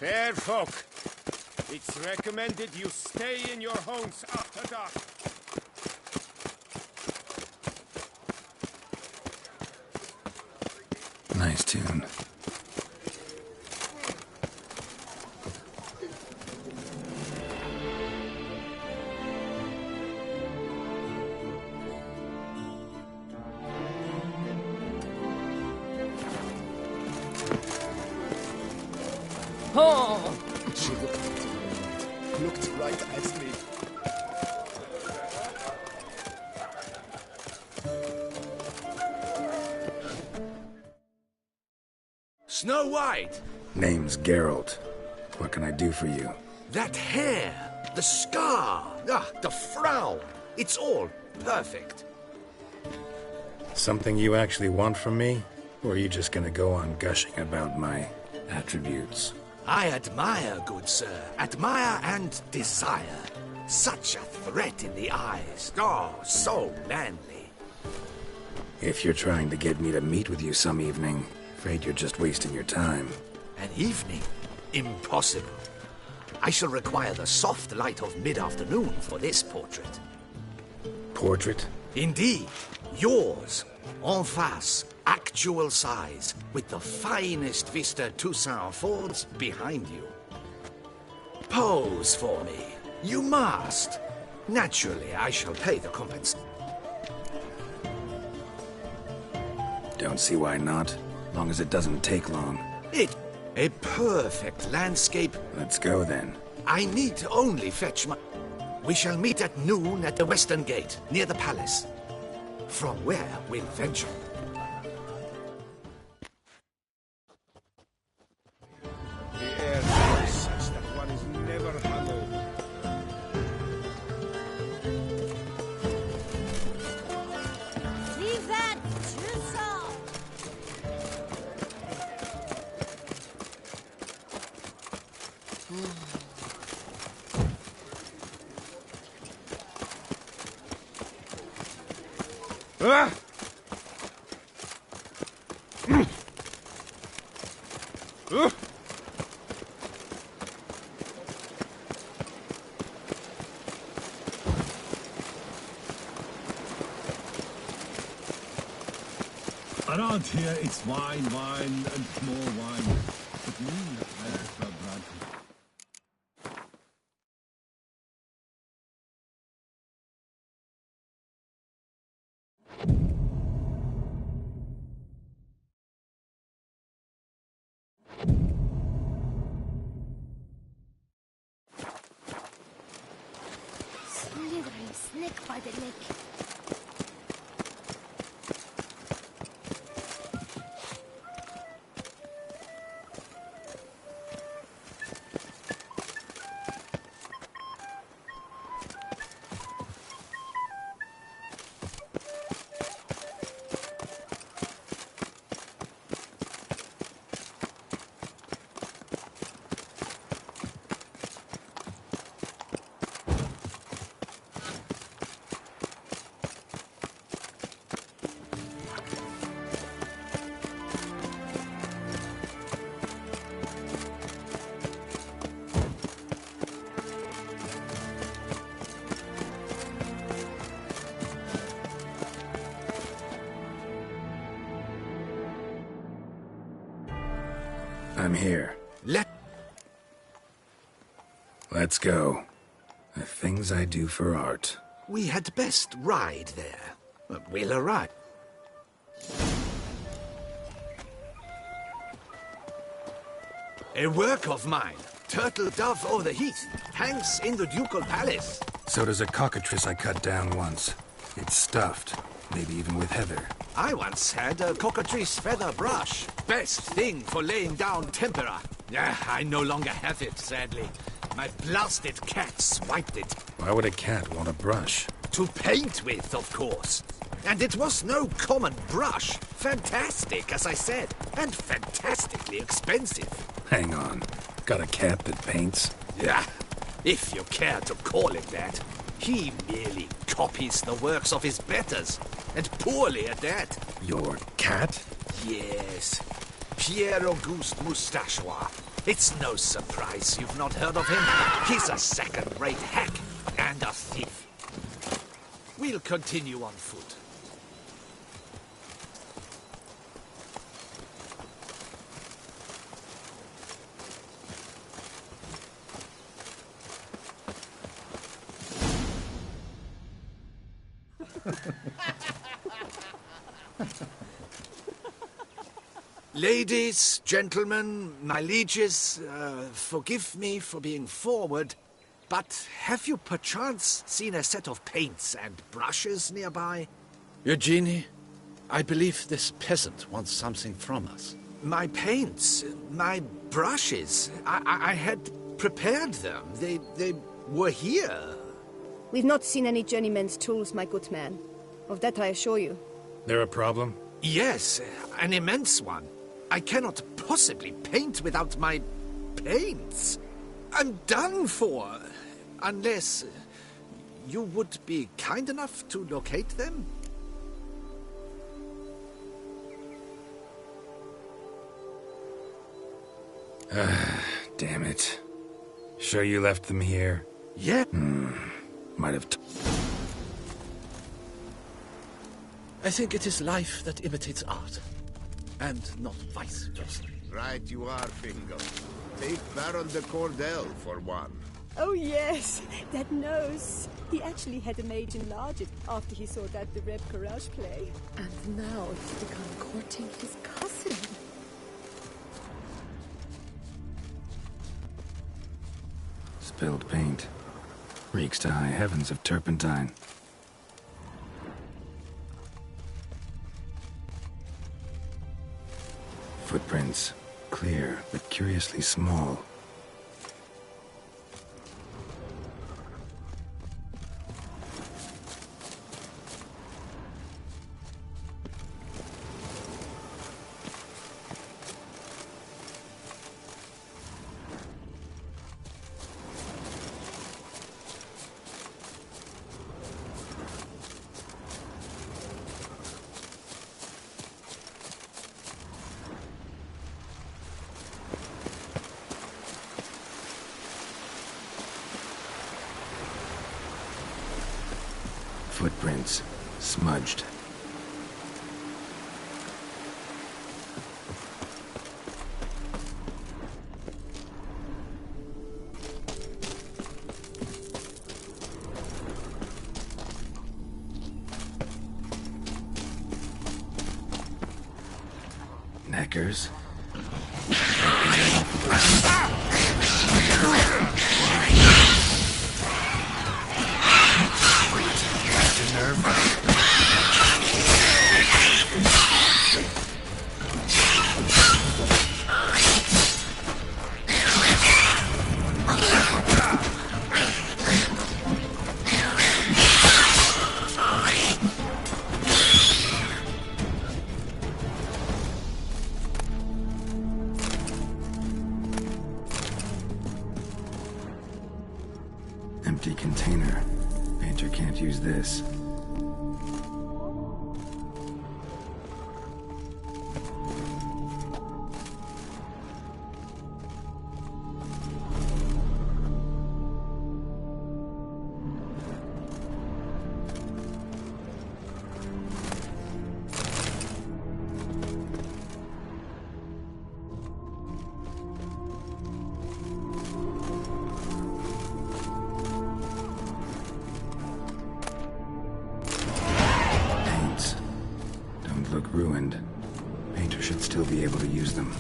Fair folk, it's recommended you stay in your homes after dark. Nice tune. Oh! She looked right at me. Snow White! Name's Geralt. What can I do for you? That hair, the scar, the frown. It's all perfect. Something you actually want from me? Or are you just gonna go on gushing about my attributes? I admire, good sir. Admire and desire. Such a threat in the eyes. Oh, so manly. If you're trying to get me to meet with you some evening, afraid you're just wasting your time. An evening? Impossible. I shall require the soft light of mid-afternoon for this portrait. Portrait? Indeed. Yours. En face. Actual size. With the finest Vista Toussaint folds behind you. Pose for me. You must. Naturally, I shall pay the compensation. Don't see why not. Long as it doesn't take long. A perfect landscape. Let's go then. I need only fetch my... We shall meet at noon at the western gate, near the palace. From where we'll venture. The air is such that one is never hallowed. Leave that, Toussaint! Ah! Around here, it's wine, wine, and more wine. But me, I prefer blood. Slithering snake by the neck. I'm here. Let's go. The things I do for art. We had best ride there. We'll arrive. A work of mine. Turtle dove over the heath. Hangs in the ducal palace. So does a cockatrice I cut down once. It's stuffed. Maybe even with heather. I once had a cockatrice feather brush. Best thing for laying down tempera. I no longer have it, sadly. My blasted cat swiped it. Why would a cat want a brush? To paint with, of course. And it was no common brush. Fantastic, as I said. And fantastically expensive. Hang on. Got a cat that paints? Yeah, if you care to call it that. He merely copies the works of his betters. And poorly at that. Your cat? Yes. Pierre Auguste Moustachois. It's no surprise you've not heard of him. He's a second-rate hack and a thief. We'll continue on foot. Ladies, gentlemen, my lieges, forgive me for being forward, but have you perchance seen a set of paints and brushes nearby? Eugenie, I believe this peasant wants something from us. My paints, my brushes, I had prepared them. They were here. We've not seen any journeyman's tools, my good man. Of that I assure you. There a problem? Yes, an immense one. I cannot possibly paint without my paints. I'm done for. Unless you would be kind enough to locate them? Damn it. Sure you left them here? Yeah. Might have I think it is life that imitates art, and not vice versa. Right you are, Fingal. Take Baron de Cordell for one. Oh yes, that nose. He actually had a maid enlarge it after he saw that the Reb Courage play. And now it's become courting his cousin. spilled paint. Reeks to high heavens of turpentine. Footprints. Clear, but curiously small. Footprints. Smudged. Knackers. Empty container. Painter can't use this. Look ruined. Painter should still be able to use them.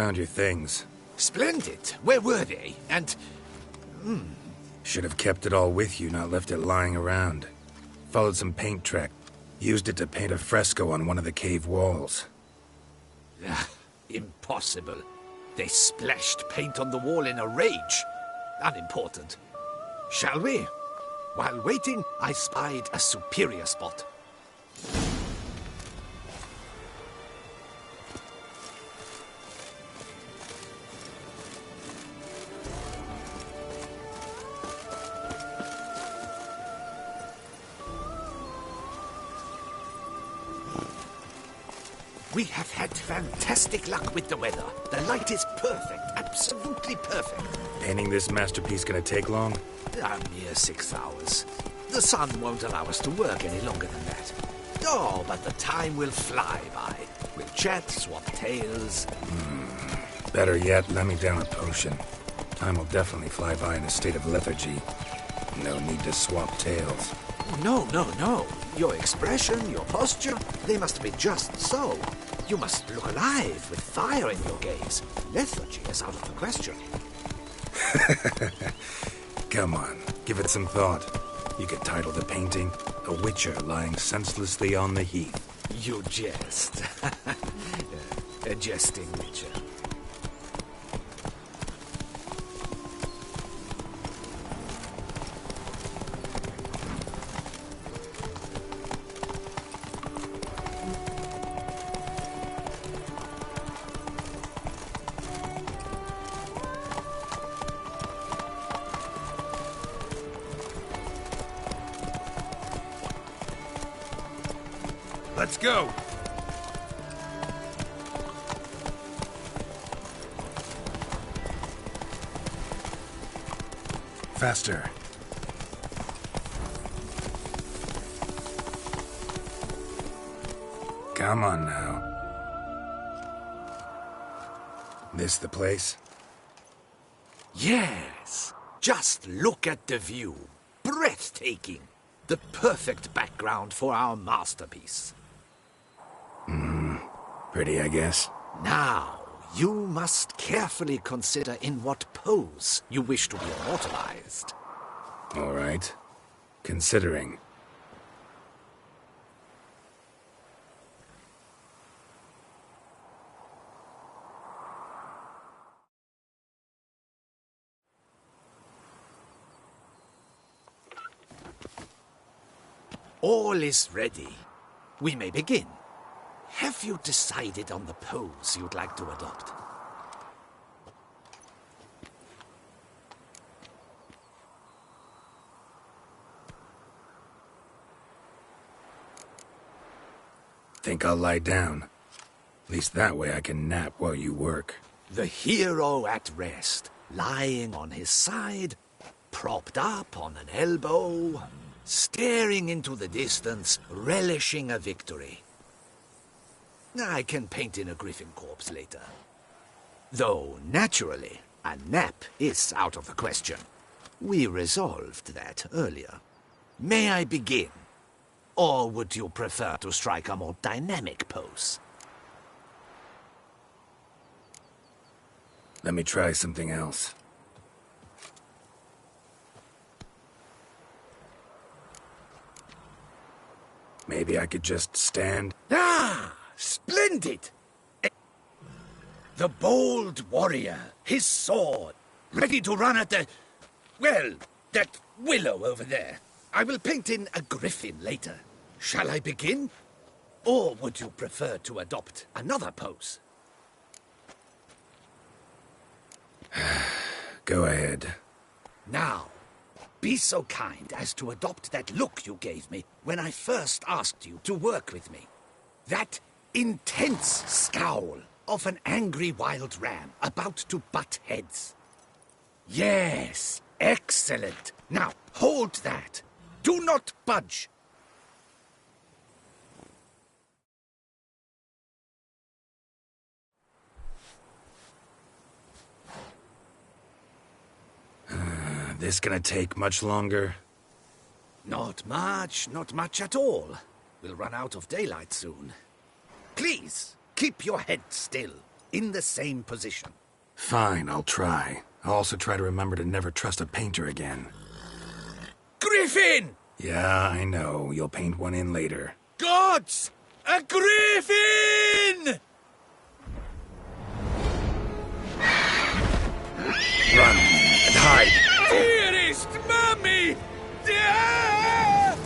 found your things. Splendid. Where were they? And Should have kept it all with you, not left it lying around. Followed some paint track. Used it to paint a fresco on one of the cave walls. impossible. They splashed paint on the wall in a rage. Unimportant. Shall we? While waiting, I spied a superior spot. We have had fantastic luck with the weather. The light is perfect, absolutely perfect. Painting this masterpiece gonna take long? A mere 6 hours. The sun won't allow us to work any longer than that. Oh, but the time will fly by. We'll chat, swap tales. Better yet, let me down a potion. Time will definitely fly by in a state of lethargy. No need to swap tales. No. Your expression, your posture, they must be just so. You must look alive with fire in your gaze. Lethargy is out of the question. Come on, give it some thought. You could title the painting, A Witcher Lying Senselessly on the Heath. You jest. A jesting witcher. Let's go! Faster. Come on now. This the place? Yes. Just look at the view. Breathtaking. The perfect background for our masterpiece. Pretty, I guess. Now, you must carefully consider in what pose you wish to be immortalized. All right. Considering. All is ready. We may begin. Have you decided on the pose you'd like to adopt? Think I'll lie down. At least that way I can nap while you work. The hero at rest, lying on his side, propped up on an elbow, staring into the distance, relishing a victory. I can paint in a griffin corpse later. Though, naturally, a nap is out of the question. We resolved that earlier. May I begin? Or would you prefer to strike a more dynamic pose? Let me try something else. Maybe I could just stand. Ah! Splendid! The bold warrior, his sword, ready to run at the... well, that willow over there. I will paint in a griffin later. Shall I begin? Or would you prefer to adopt another pose? Go ahead. Now, be so kind as to adopt that look you gave me when I first asked you to work with me. That intense scowl of an angry wild ram about to butt heads. Yes, excellent. Now, hold that. Do not budge. This gonna take much longer? Not much at all. We'll run out of daylight soon. Please, keep your head still. in the same position. Fine, I'll try. I'll also try to remember to never trust a painter again. Griffin! Yeah, I know. You'll paint one in later. Gods! A griffin! Run and hide! Dearest Mummy! Ah!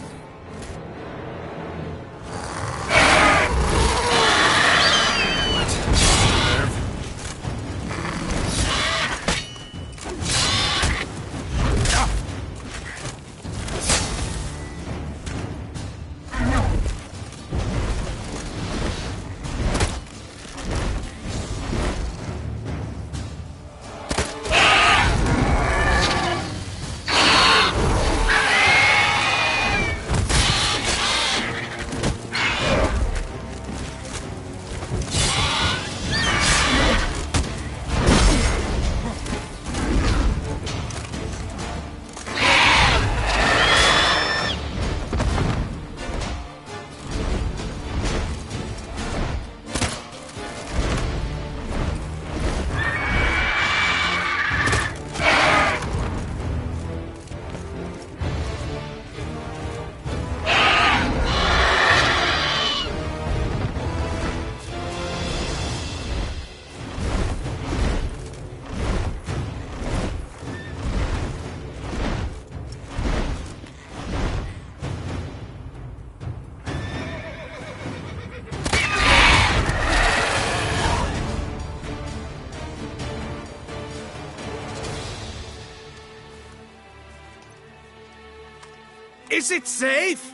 Is it safe?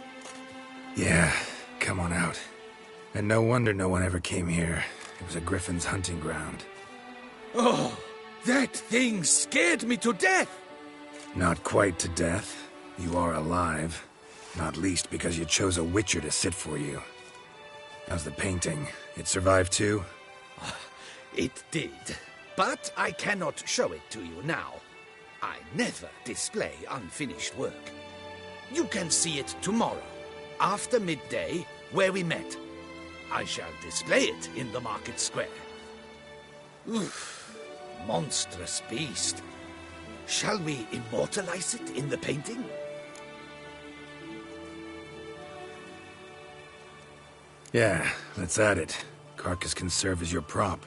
Yeah, come on out. And no wonder no one ever came here. It was a griffin's hunting ground. Oh, that thing scared me to death. Not quite to death. You are alive. Not least because you chose a witcher to sit for you. How's the painting? It survived too? It did. But I cannot show it to you now. I never display unfinished work. You can see it tomorrow, after midday, where we met. I shall display it in the market square. Oof, monstrous beast. Shall we immortalize it in the painting? Yeah, let's add it. Carcass can serve as your prop.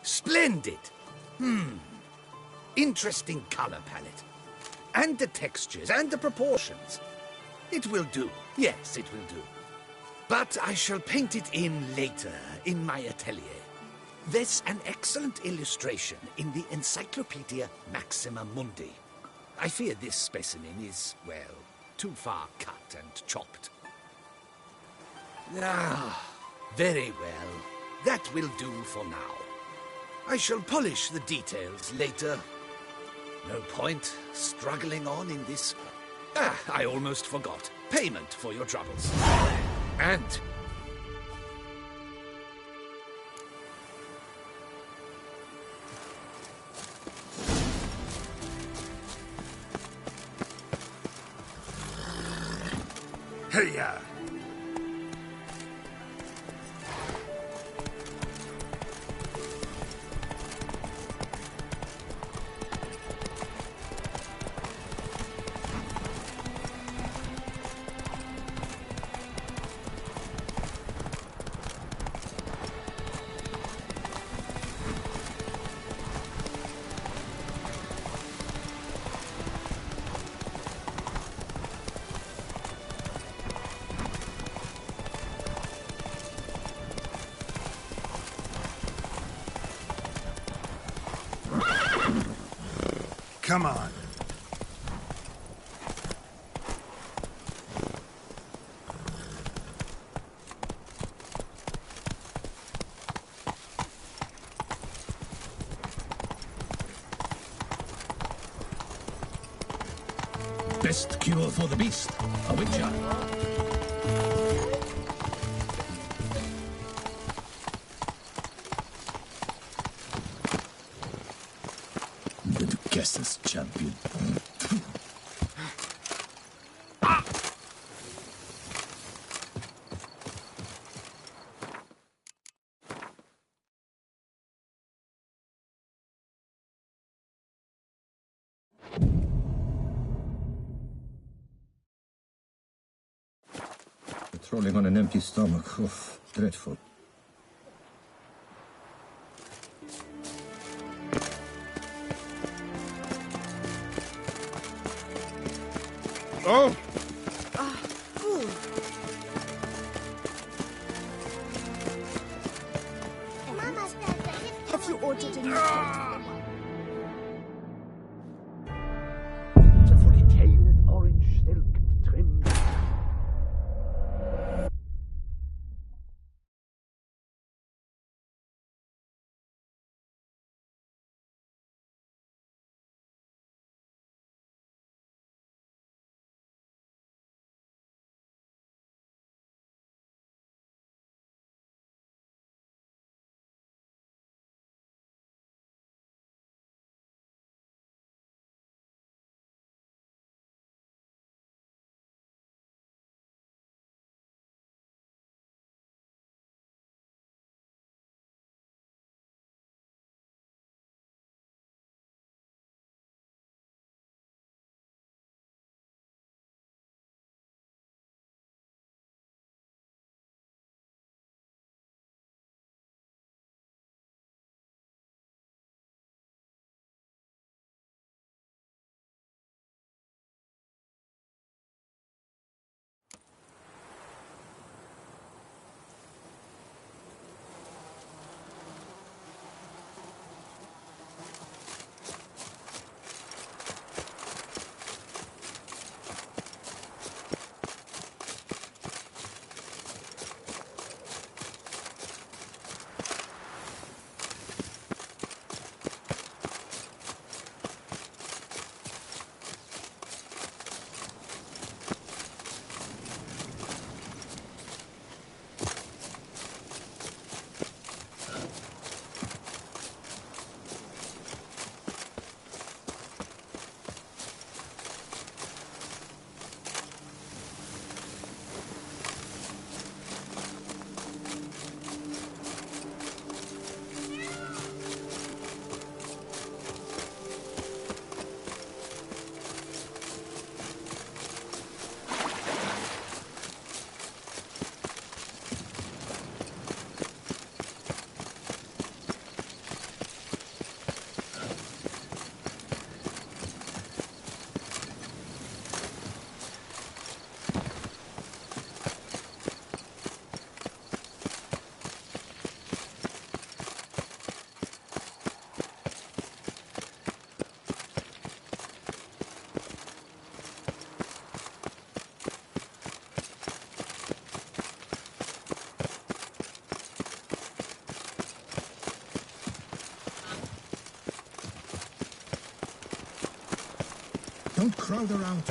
Splendid! Interesting color palette. And the textures and the proportions. It will do. Yes, it will do. But I shall paint it in later, in my atelier. There's an excellent illustration in the Encyclopedia Maxima Mundi. I fear this specimen is, well, too far cut and chopped. Ah, very well. That will do for now. I shall polish the details later. No point struggling on in this... I almost forgot. Payment for your troubles. And... Hey-ya! Come on. Best cure for the beast, a witcher. The Duchess's champion. Patrolling on an empty stomach. Oof, dreadful. Oh! Have you ordered a new Beautifully tailored orange silk trimmed. Don't crowd around.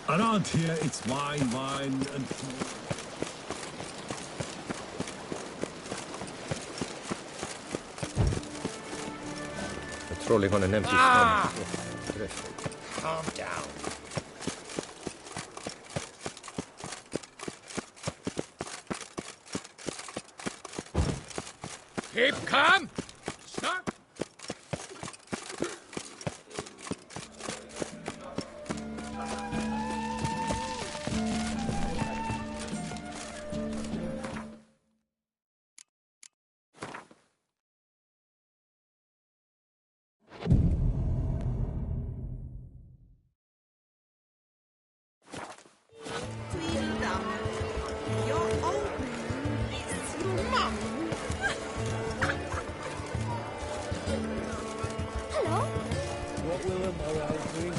Around here, it's wine, and... Patrolling on an empty stomach. Oh, dreadful. Calm down. Keep calm! Stop! Hello? What will a morale bring?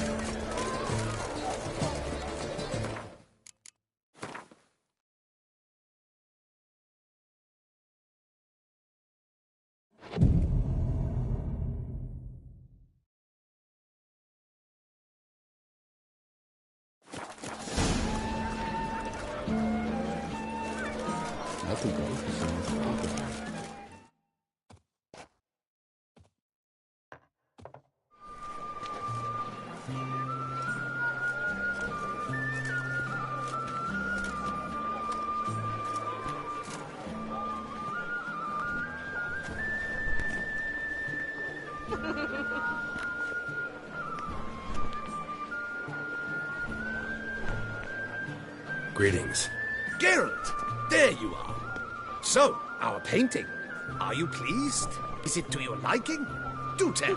Greetings. Geralt, there you are. So, our painting. Are you pleased? Is it to your liking? Do tell.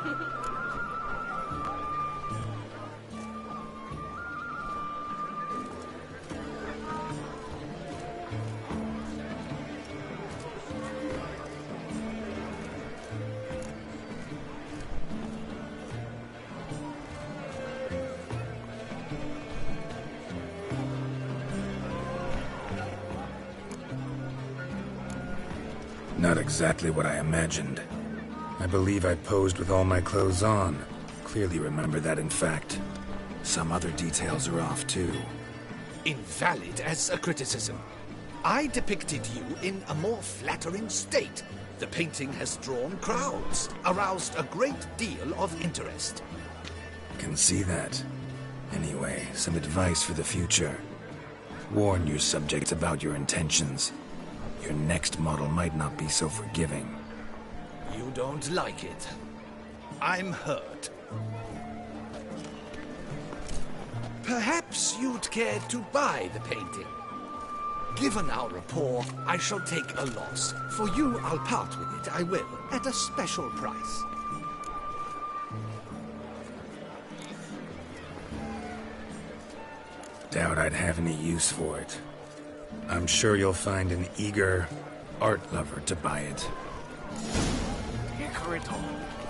Not exactly what I imagined. I believe I posed with all my clothes on. Clearly remember that, in fact. Some other details are off, too. Invalid as a criticism. I depicted you in a more flattering state. The painting has drawn crowds, aroused a great deal of interest. Can see that. Anyway, some advice for the future. Warn your subjects about your intentions. Your next model might not be so forgiving. You don't like it. I'm hurt. Perhaps you'd care to buy the painting. Given our rapport, I shall take a loss. For you, I'll part with it, I will, at a special price. Doubt I'd have any use for it. I'm sure you'll find an eager art lover to buy it.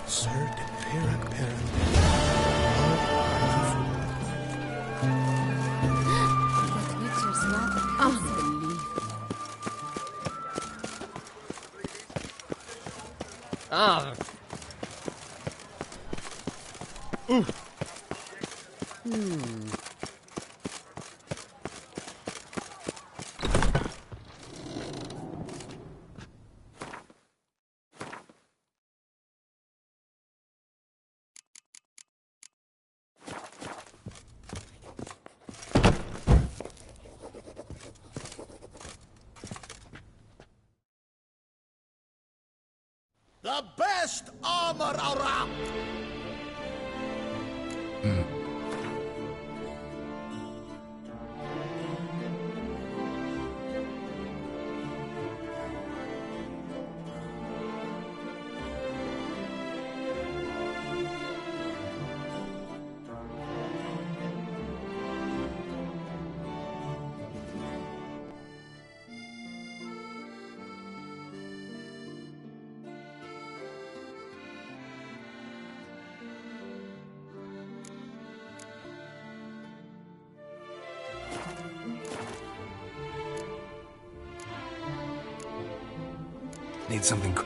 Sir de Perak Perak. That picture's rather unbelievable. Ah. The best armor around! Need something.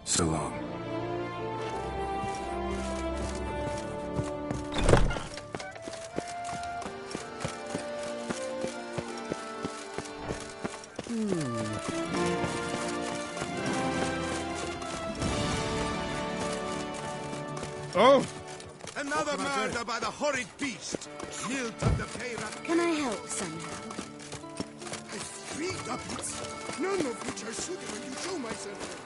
So long. Oh! Another murder by the horrid beast! Hilt of the Perak. Can I help somehow? I've 3 doublets, none of which are suitable to show myself.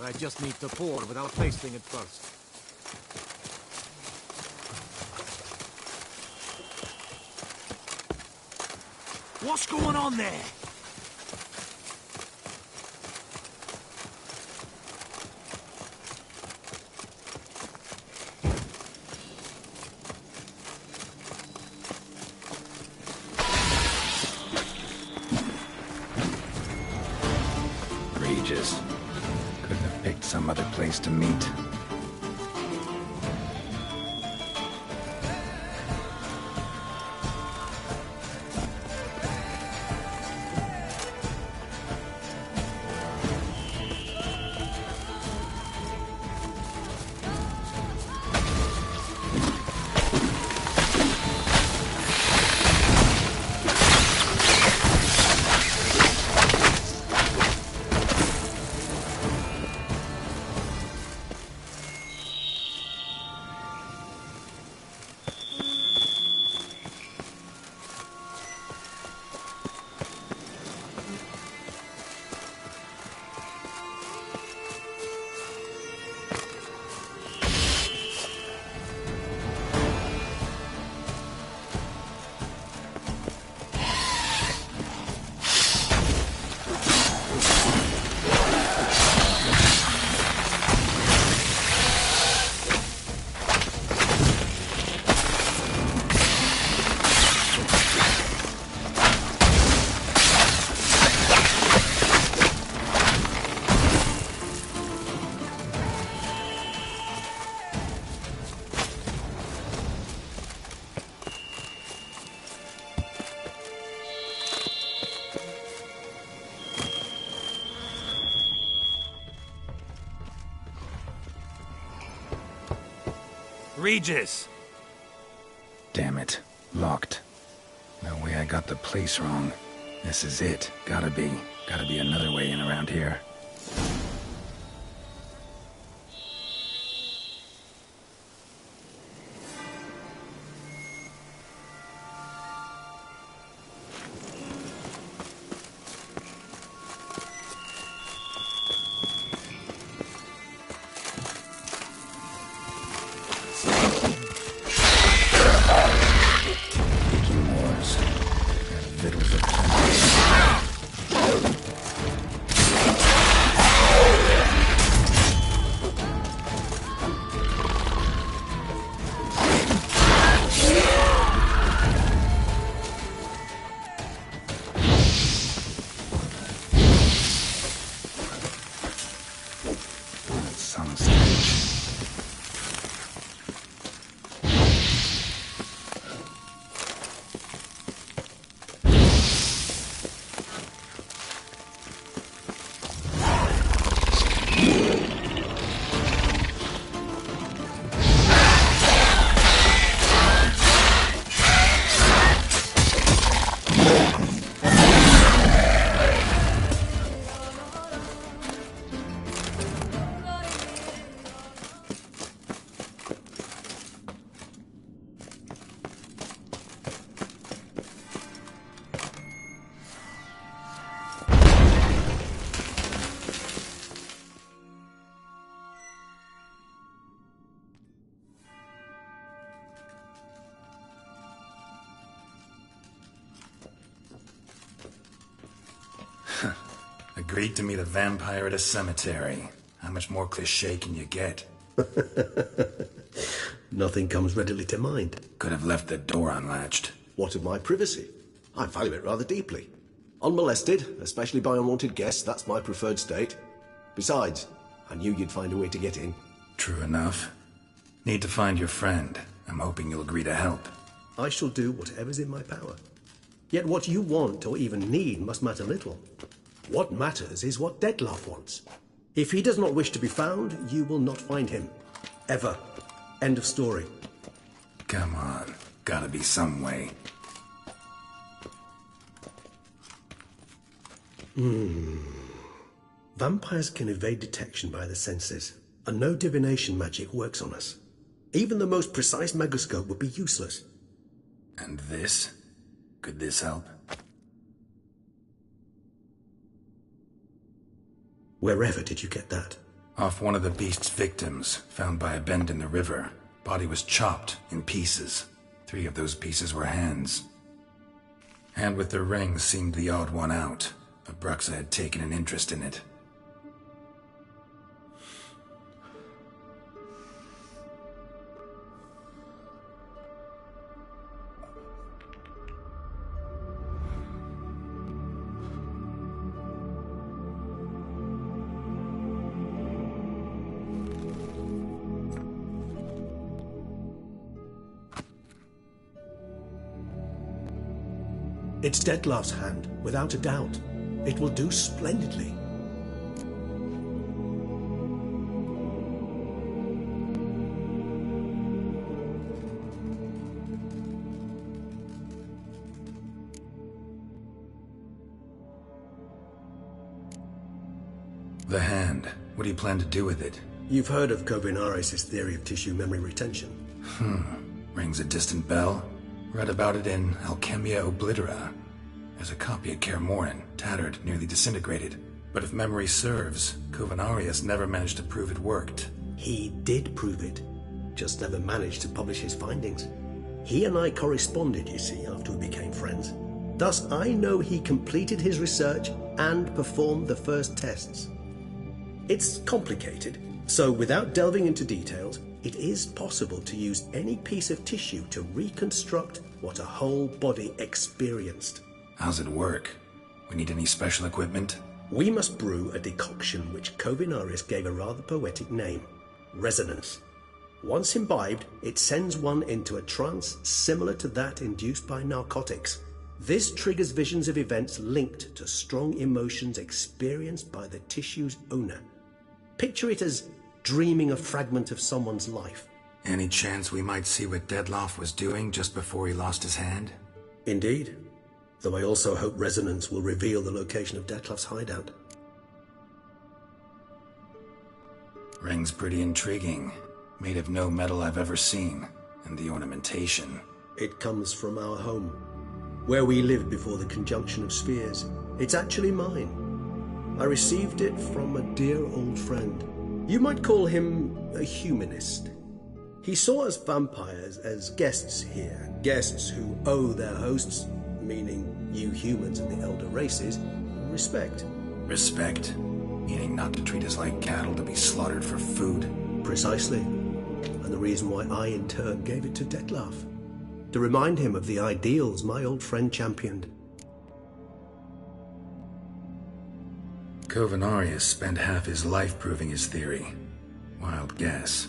I just need to pour without tasting it first. What's going on there? Regis. Couldn't have picked some other place to meet. Regis! Damn it. Locked. No way I got the place wrong. This is it. Gotta be. Gotta be another way in around here. Agreed to meet a vampire at a cemetery. How much more cliché can you get? Nothing comes readily to mind. Could have left the door unlatched. What of my privacy? I value it rather deeply. Unmolested, especially by unwanted guests, that's my preferred state. Besides, I knew you'd find a way to get in. True enough. Need to find your friend. I'm hoping you'll agree to help. I shall do whatever's in my power. Yet what you want or even need must matter little. What matters is what Dettlaff wants. If he does not wish to be found, you will not find him. Ever. End of story. Come on. Gotta be some way. Vampires can evade detection by the senses, and no divination magic works on us. Even the most precise megascope would be useless. And this? Could this help? Wherever did you get that? Off one of the beast's victims, found by a bend in the river. Body was chopped in pieces. 3 of those pieces were hands. Hand with the ring seemed the odd one out. Abruxa had taken an interest in it. It's Dettlar's hand, without a doubt. It will do splendidly. The hand. What do you plan to do with it? You've heard of Kovinaris' theory of tissue memory retention. Rings a distant bell. Read about it in Alchemia Oblitera. There's a copy at Kaer Morhen, tattered, nearly disintegrated. But if memory serves, Kovinaris never managed to prove it worked. He did prove it, just never managed to publish his findings. He and I corresponded, you see, after we became friends. Thus, I know he completed his research and performed the first tests. It's complicated, so without delving into details, it is possible to use any piece of tissue to reconstruct what a whole body experienced. How's it work? We need any special equipment? We must brew a decoction which Kovinaris gave a rather poetic name, resonance. Once imbibed, it sends one into a trance similar to that induced by narcotics. This triggers visions of events linked to strong emotions experienced by the tissue's owner. Picture it as dreaming a fragment of someone's life. Any chance we might see what Dettlar was doing just before he lost his hand? Indeed. Though I also hope resonance will reveal the location of Dettlar's hideout. Ring's pretty intriguing. Made of no metal I've ever seen. And the ornamentation. It comes from our home, where we lived before the conjunction of spheres. It's actually mine. I received it from a dear old friend. You might call him a humanist. He saw us vampires as guests here, guests who owe their hosts, meaning you humans and the elder races, respect. Respect? Meaning not to treat us like cattle to be slaughtered for food? Precisely. And the reason why I in turn gave it to Dettlar. To remind him of the ideals my old friend championed. Kovinaris spent half his life proving his theory. Wild guess.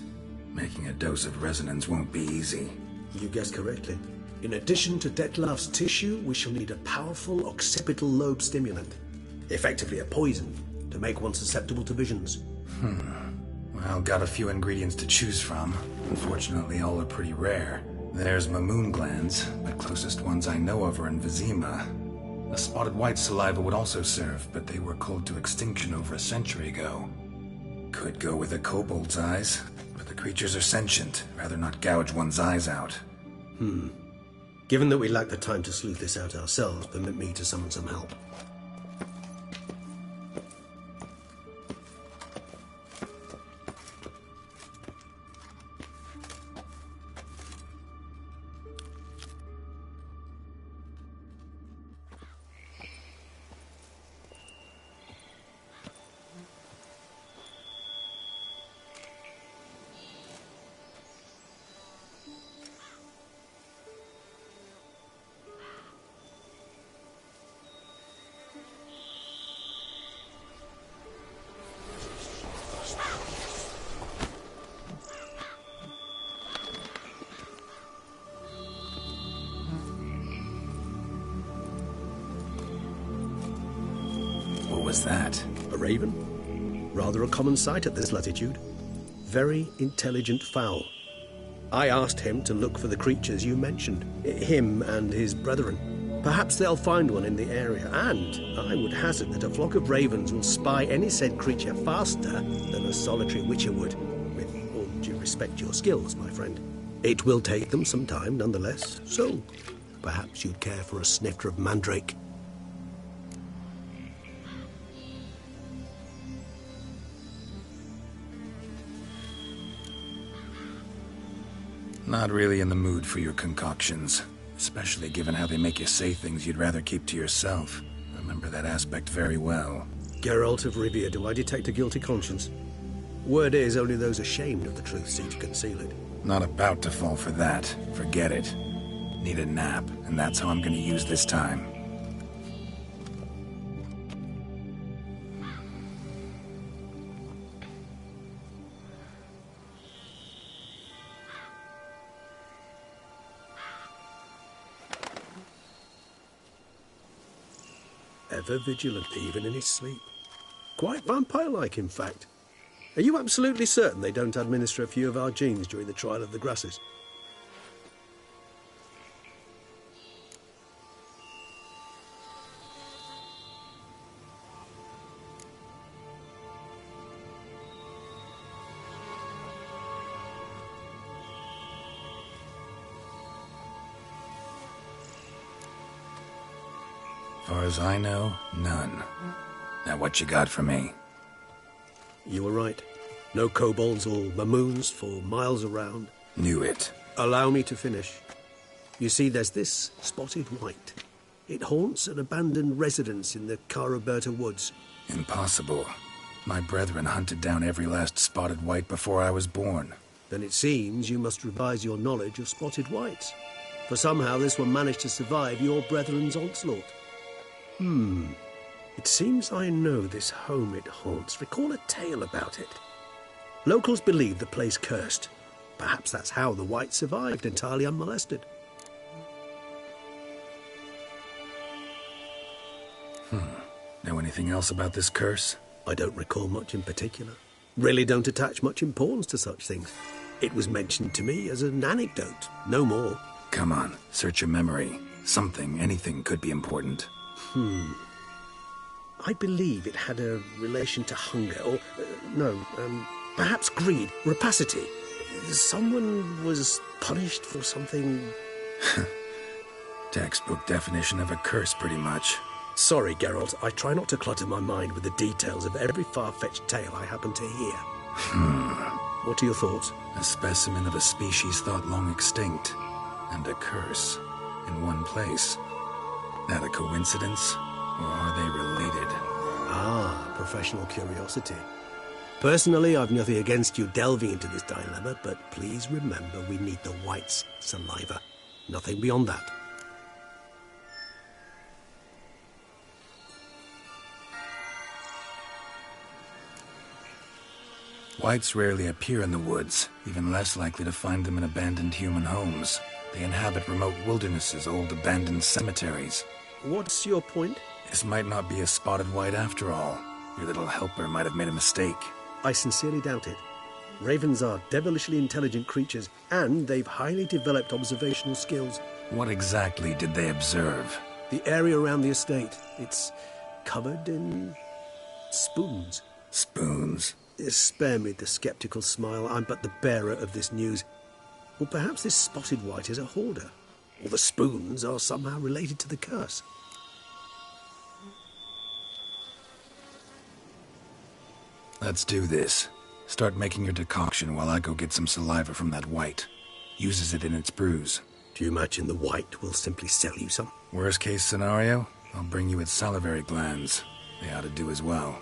Making a dose of resonance won't be easy. You guessed correctly. In addition to Dettlar's tissue, we shall need a powerful occipital lobe stimulant. Effectively a poison, to make one susceptible to visions. Well, got a few ingredients to choose from. Unfortunately, all are pretty rare. There's Mamoon glands, but closest ones I know of are in Vizima. A spotted white saliva would also serve, but they were cold to extinction over a century ago. Could go with a kobold's eyes, but the creatures are sentient. Rather not gouge one's eyes out. Given that we lack the time to sleuth this out ourselves, permit me to summon some help. What was that? A raven? Rather a common sight at this latitude. Very intelligent fowl. I asked him to look for the creatures you mentioned, him and his brethren. Perhaps they'll find one in the area, and I would hazard that a flock of ravens will spy any said creature faster than a solitary witcher would, with all due respect to your skills, my friend. It will take them some time, nonetheless, so perhaps you'd care for a snifter of mandrake. Not really in the mood for your concoctions. especially given how they make you say things you'd rather keep to yourself. I remember that aspect very well. Geralt of Rivia, do I detect a guilty conscience? Word is, only those ashamed of the truth seek to conceal it. Not about to fall for that. Forget it. Need a nap, and that's how I'm gonna use this time. Ever vigilant, even in his sleep. Quite vampire-like, in fact. Are you absolutely certain they don't administer a few of our genes during the trial of the grasses? Far as I know, none. Now what you got for me? You were right. No kobolds or mamoons for miles around. Knew it. Allow me to finish. You see, there's this spotted white. It haunts an abandoned residence in the Caraberta woods. Impossible. My brethren hunted down every last spotted white before I was born. Then it seems you must revise your knowledge of spotted whites. For somehow this one managed to survive your brethren's onslaught. It seems I know this home it haunts. Recall a tale about it. Locals believe the place cursed. Perhaps that's how the white survived entirely unmolested. Know anything else about this curse? I don't recall much in particular. Really don't attach much importance to such things. It was mentioned to me as an anecdote, no more. Come on, search your memory. Something, anything could be important. I believe it had a relation to hunger, or, perhaps greed, rapacity. Someone was punished for something... Textbook definition of a curse, pretty much. Sorry, Geralt, I try not to clutter my mind with the details of every far-fetched tale I happen to hear. What are your thoughts? A specimen of a species thought long extinct, and a curse, in one place. That a coincidence, or are they related? Ah, professional curiosity. Personally, I've nothing against you delving into this dilemma, but please remember we need the white's saliva. Nothing beyond that. Whites rarely appear in the woods, even less likely to find them in abandoned human homes. They inhabit remote wildernesses, old abandoned cemeteries. What's your point? This might not be a spotted white after all. Your little helper might have made a mistake. I sincerely doubt it. Ravens are devilishly intelligent creatures, and they've highly developed observational skills. What exactly did they observe? The area around the estate. It's covered in... spoons. Spoons? Spare me the skeptical smile. I'm but the bearer of this news. Or perhaps this spotted white is a hoarder. Or the spoons are somehow related to the curse. Let's do this. Start making your decoction while I go get some saliva from that white. Uses it in its brews. Do you imagine the white will simply sell you some? Worst case scenario, I'll bring you its salivary glands. They ought to do as well.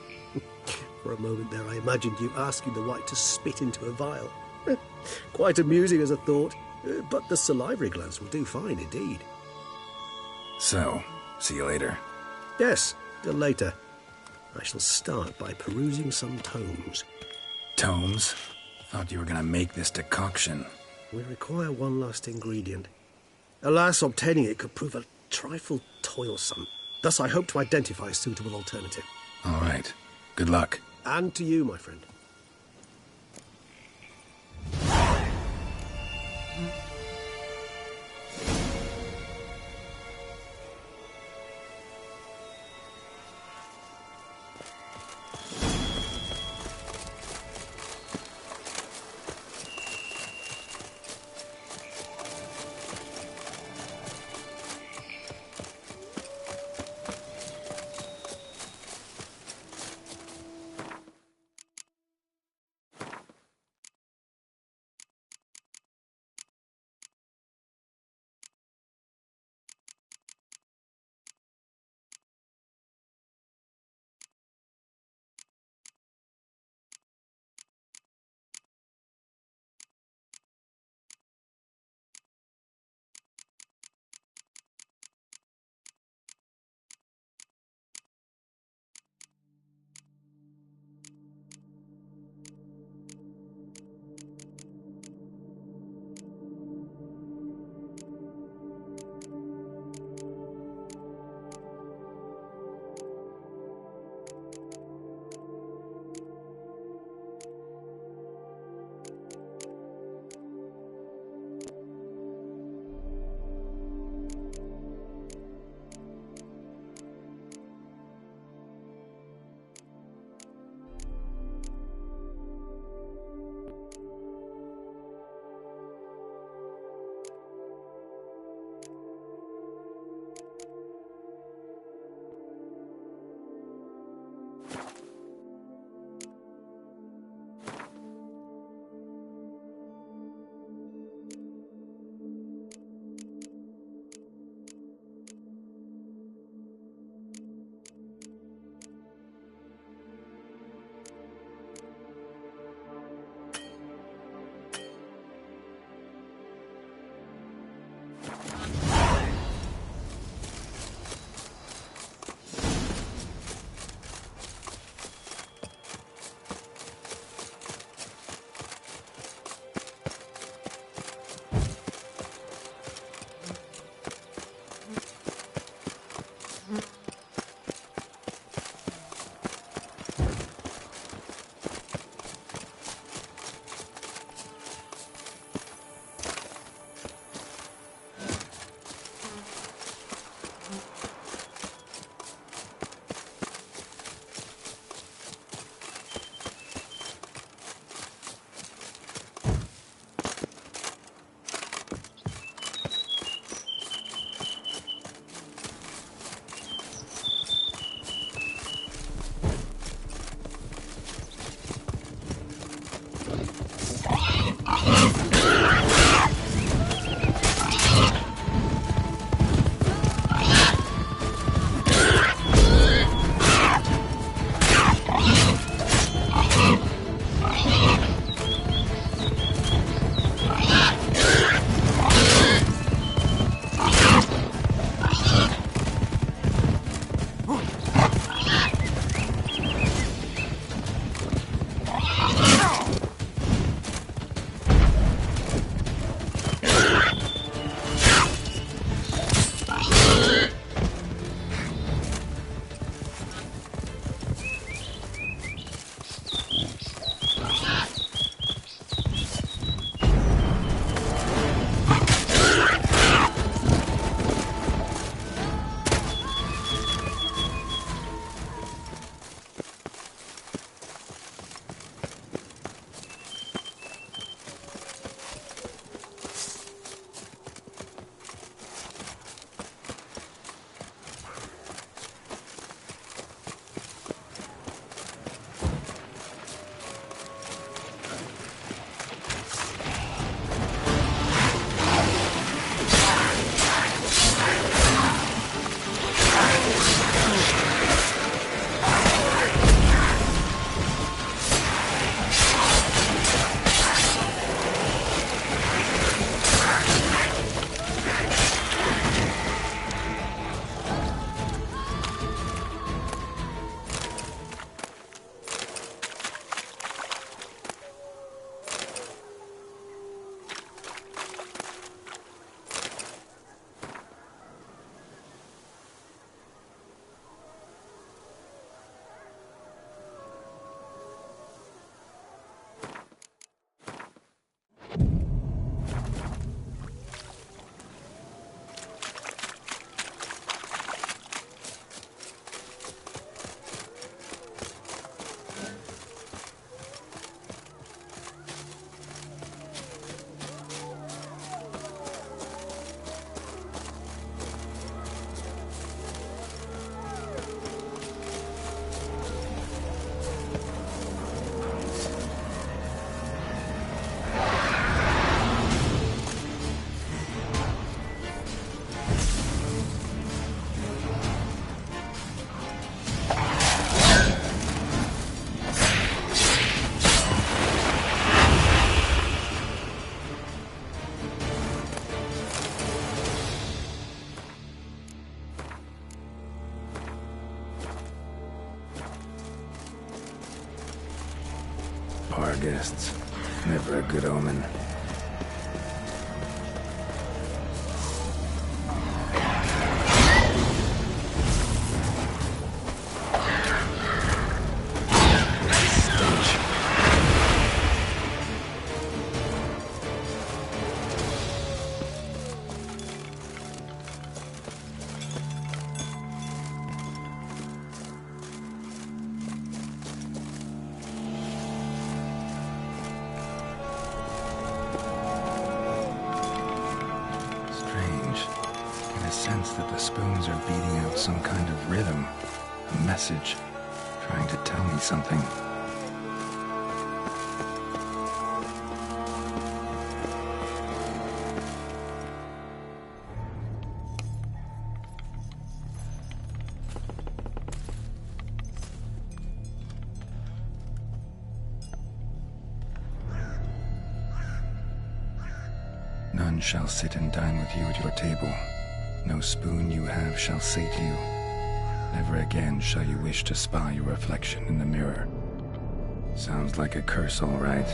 For a moment there, I imagined you asking the white to spit into a vial. Quite amusing as a thought, but the salivary glands will do fine indeed. So, see you later. Yes, till later. I shall start by perusing some tomes. Tomes? Thought you were gonna make this decoction. We require one last ingredient. Alas, obtaining it could prove a trifle toilsome. Thus, I hope to identify a suitable alternative. All right. Good luck. And to you, my friend. guests. Never a good omen. That the spoons are beating out some kind of rhythm, a message, trying to tell me something. None shall sit and dine with you at your table. No spoon you have shall sate you. Never again shall you wish to spy your reflection in the mirror. Sounds like a curse, all right.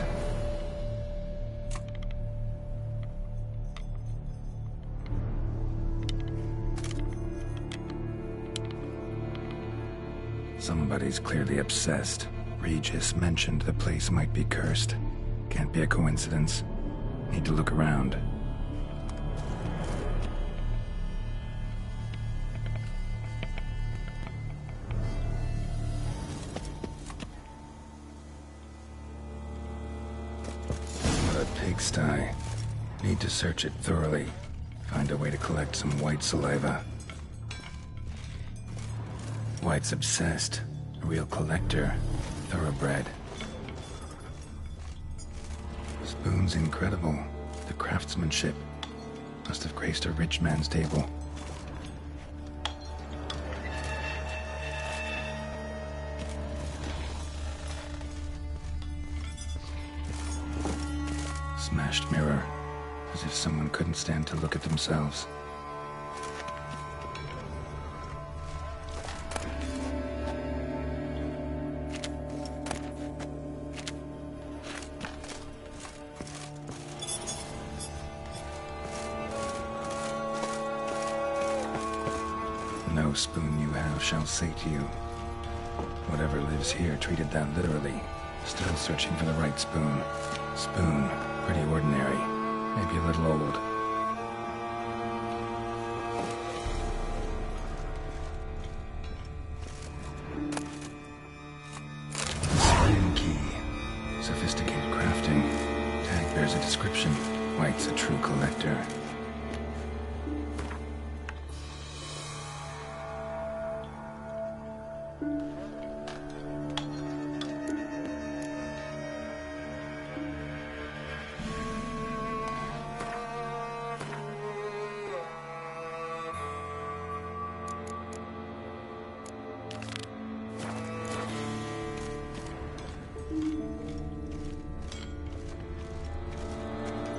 Somebody's clearly obsessed. Regis mentioned the place might be cursed. Can't be a coincidence. Need to look around. Pigsty. Need to search it thoroughly. Find a way to collect some white saliva. White's obsessed. A real collector. Thoroughbred. Spoon's incredible. The craftsmanship. Must have graced a rich man's table. Smashed mirror, as if someone couldn't stand to look at themselves. No spoon you have shall sate you. Whatever lives here treated that literally. Still searching for the right spoon. Spoon. Pretty ordinary. Maybe a little old. Spin key. Sophisticated crafting. Tag bears a description. White's a true collector.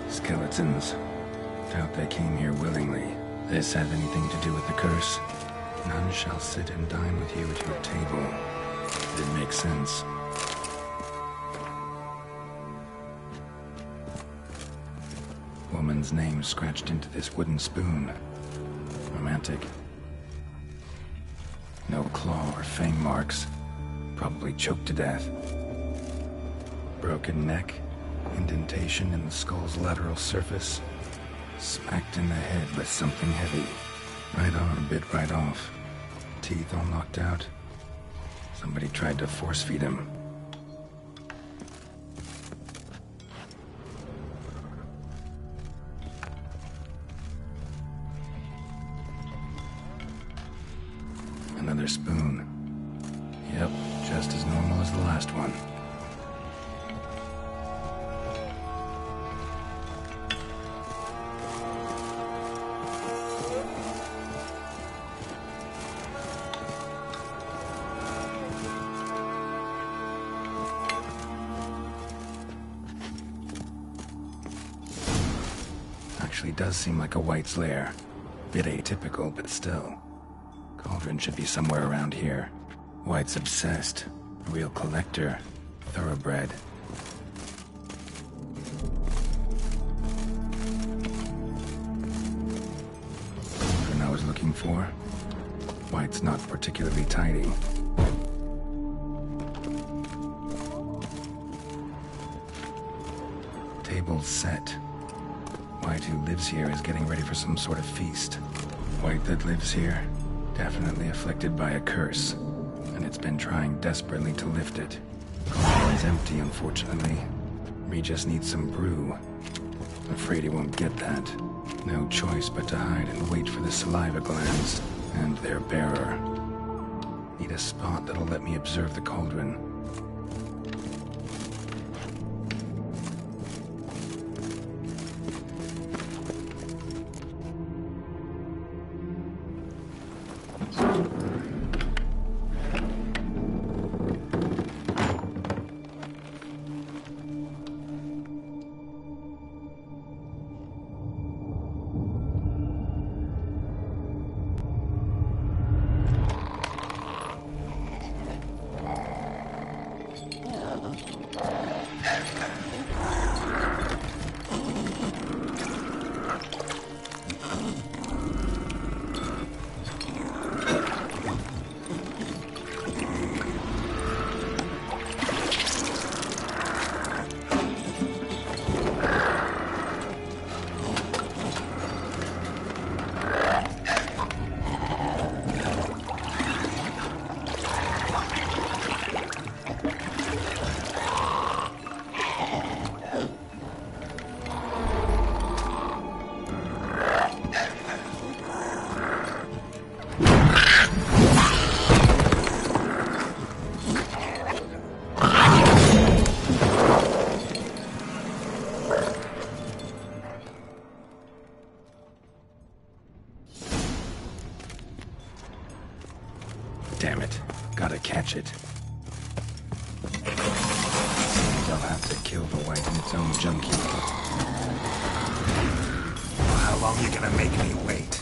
Skeletons. Doubt they came here willingly. This have anything to do with the curse? None shall sit and dine with you at your table. It makes sense. Woman's name scratched into this wooden spoon. Romantic. No claw or fang marks. Probably choked to death. Broken neck. Indentation in the skull's lateral surface. Smacked in the head with something heavy. Right arm bit right off. Teeth all knocked out. Somebody tried to force feed him. Another spoon. Yep, just as normal as the last one. Actually does seem like a White's lair. Bit atypical, but still. Cauldron should be somewhere around here. White's obsessed. A real collector. Thoroughbred. looking for. White's not particularly tidy. Table's set. White, who lives here, is getting ready for some sort of feast. White that lives here, definitely afflicted by a curse, and it's been trying desperately to lift it. Cauldron's empty, unfortunately. We just need some brew. Afraid he won't get that. No choice but to hide and wait for the saliva glands and their bearer. Need a spot that'll let me observe the cauldron. Damn it. Gotta catch it. I'll have to kill the white in its own junkie. How long are you gonna make me wait?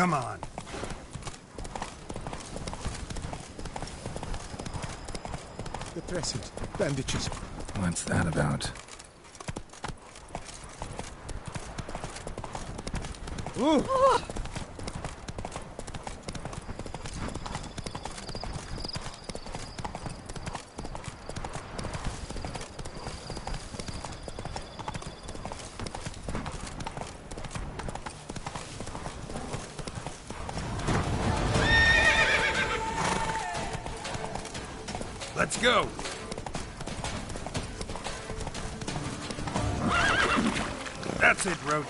Come on. The dressings, bandages. What's that about? Ooh. Let's go. That's it, Roach.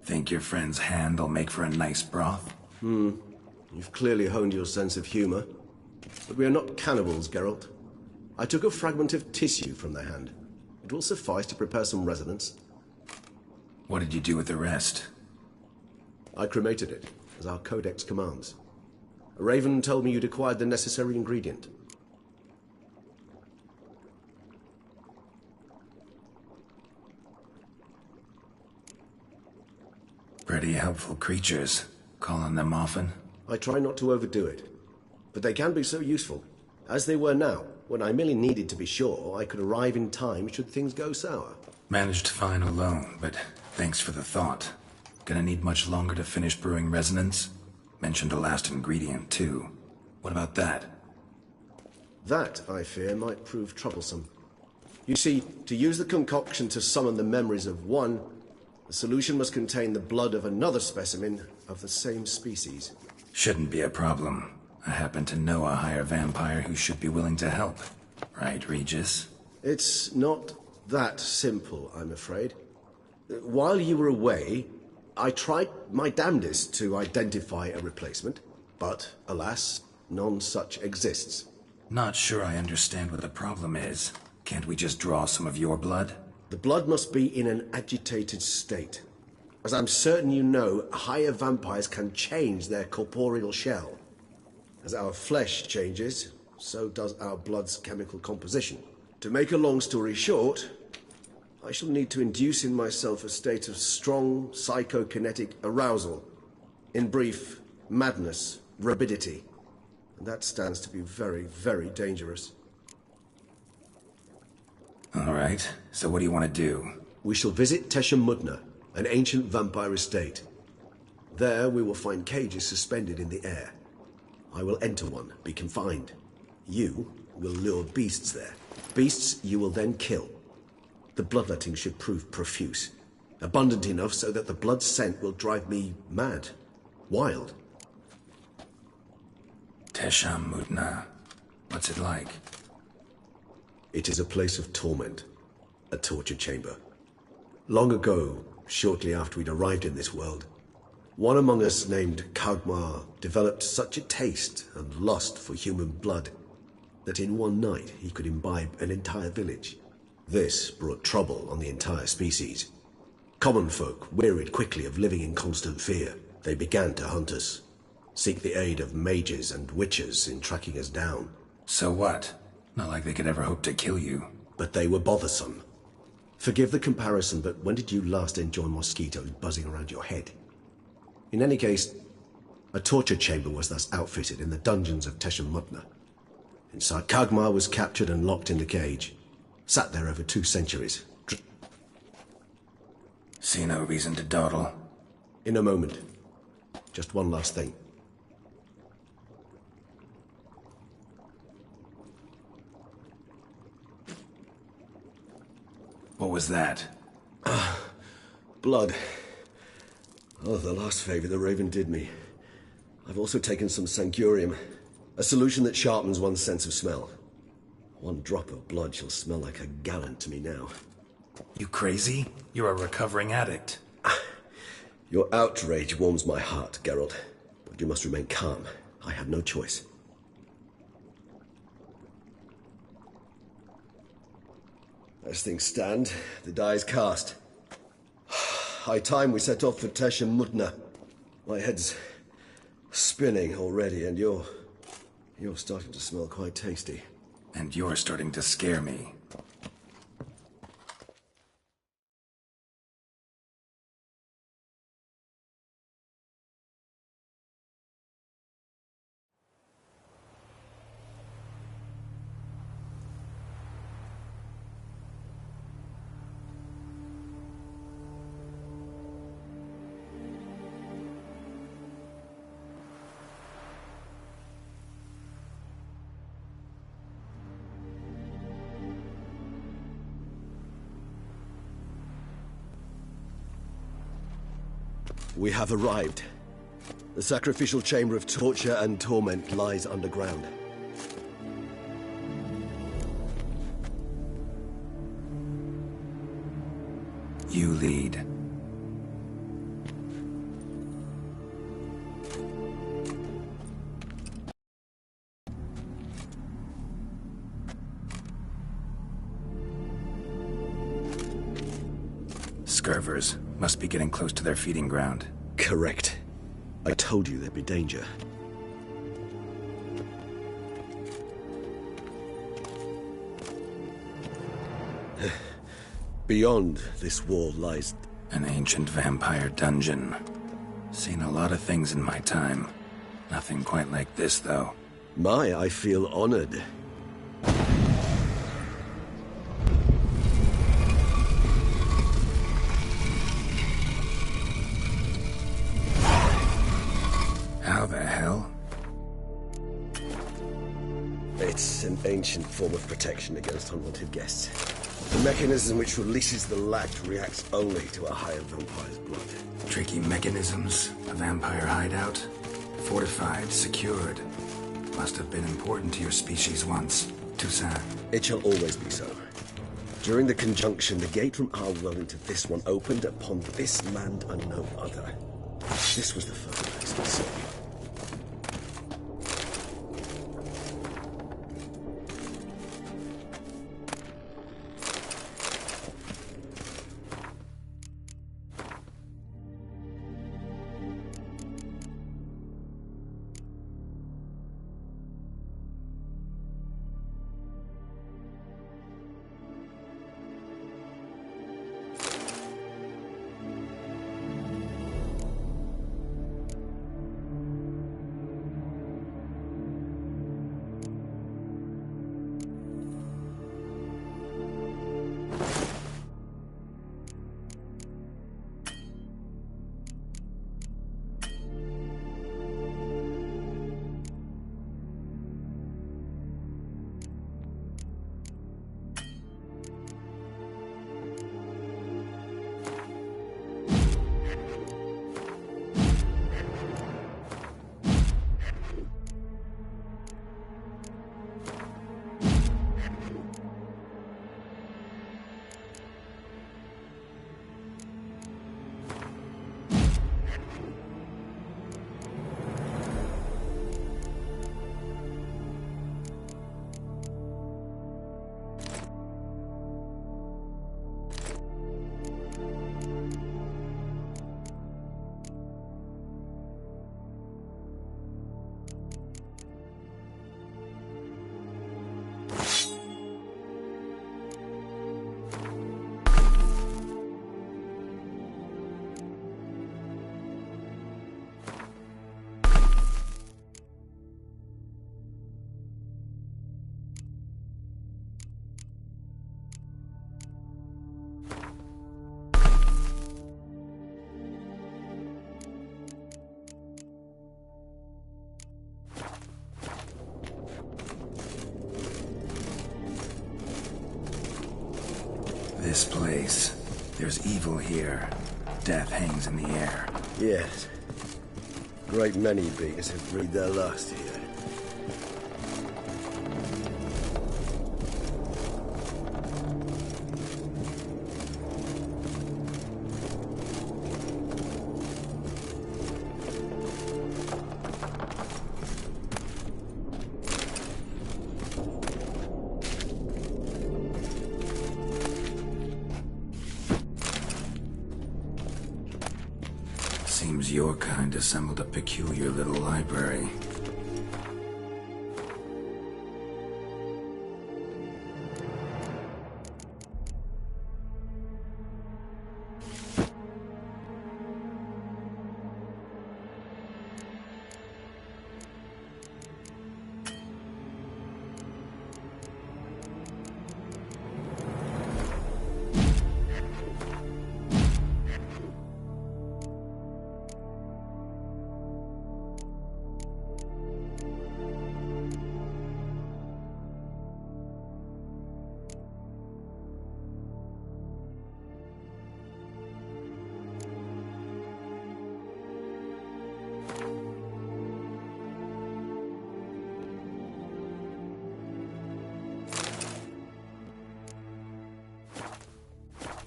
Think your friend's hand will make for a nice broth? You've clearly honed your sense of humor. But we are not cannibals, Geralt. I took a fragment of tissue from their hand. It will suffice to prepare some resonance. What did you do with the rest? I cremated it, as our codex commands. A raven told me you'd acquired the necessary ingredient. Pretty helpful creatures. Call on them often? I try not to overdo it. But they can be so useful. As they were now, when I merely needed to be sure I could arrive in time should things go sour. Managed fine alone, but thanks for the thought. Gonna need much longer to finish brewing resonance? Mentioned a last ingredient, too. What about that? That, I fear, might prove troublesome. You see, to use the concoction to summon the memories of one, the solution must contain the blood of another specimen of the same species. Shouldn't be a problem. I happen to know a higher vampire who should be willing to help. Right, Regis? It's not that simple, I'm afraid. While you were away, I tried my damnedest to identify a replacement, but, alas, none such exists. Not sure I understand what the problem is. Can't we just draw some of your blood? The blood must be in an agitated state. As I'm certain you know, higher vampires can change their corporeal shell. As our flesh changes, so does our blood's chemical composition. To make a long story short, I shall need to induce in myself a state of strong psychokinetic arousal. In brief, madness, rabidity. And that stands to be very, very dangerous. All right, so what do you want to do? We shall visit Tesha Mudna, an ancient vampire estate. There we will find cages suspended in the air. I will enter one, be confined. You will lure beasts there. Beasts you will then kill. The bloodletting should prove profuse. Abundant enough so that the blood scent will drive me mad. Wild. Tesha Mudna. What's it like? It is a place of torment. A torture chamber. Long ago, shortly after we'd arrived in this world, one among us named Kagmar developed such a taste and lust for human blood that in one night he could imbibe an entire village. This brought trouble on the entire species. Common folk wearied quickly of living in constant fear. They began to hunt us, seek the aid of mages and witches in tracking us down. So what? Not like they could ever hope to kill you. But they were bothersome. Forgive the comparison, but when did you last enjoy mosquitoes buzzing around your head? In any case, a torture chamber was thus outfitted in the dungeons of Tesha Mudna. Inside, Kagmar was captured and locked in the cage. Sat there over 2 centuries. See no reason to dawdle. In a moment. Just one last thing. What was that? Blood. Oh, the last favor the Raven did me. I've also taken some Sancurium, a solution that sharpens one's sense of smell. 1 drop of blood shall smell like a gallon to me now. You crazy? You're a recovering addict. Your outrage warms my heart, Geralt. But you must remain calm. I have no choice. As things stand, the die is cast. High time we set off for Tesh and Mudna. My head's spinning already, and you're starting to smell quite tasty. And you're starting to scare me. We have arrived. The sacrificial chamber of torture and torment lies underground. You lead. Scurvers must be getting close to their feeding ground. Correct. I told you there'd be danger. Beyond this wall lies an ancient vampire dungeon. Seen a lot of things in my time. Nothing quite like this, though. I feel honored. How the hell? It's an ancient form of protection against unwanted guests. The mechanism which releases the lact reacts only to a higher vampire's blood. Tricky mechanisms, a vampire hideout. Fortified, secured. Must have been important to your species once. Toussaint. It shall always be so. During the conjunction, the gate from our world into this one opened upon this land and no other. This was the first place we saw you. This place. There's evil here. death hangs in the air. Yes. Great many beings have breathed their last here. Seems your kind assembled a peculiar little library.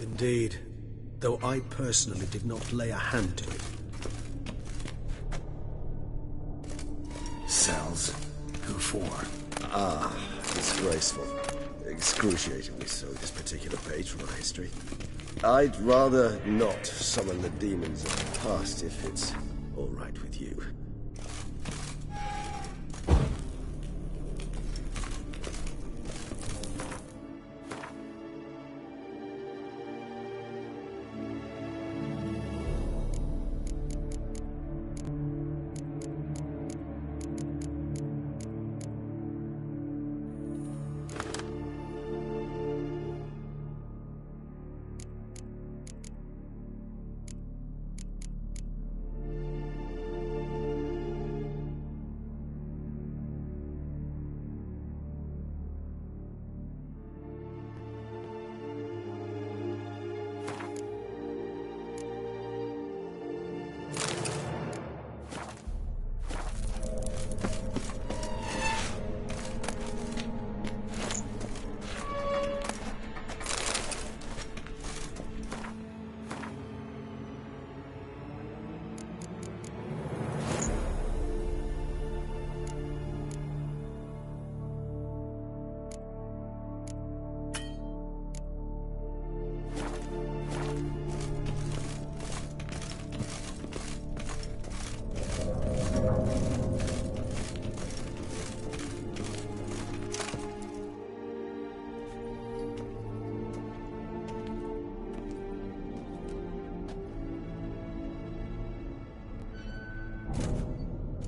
Indeed, though I personally did not lay a hand to it. Cells? Who for? Ah, disgraceful. Excruciatingly so, this particular page from our history. I'd rather not summon the demons of the past if it's all right with you.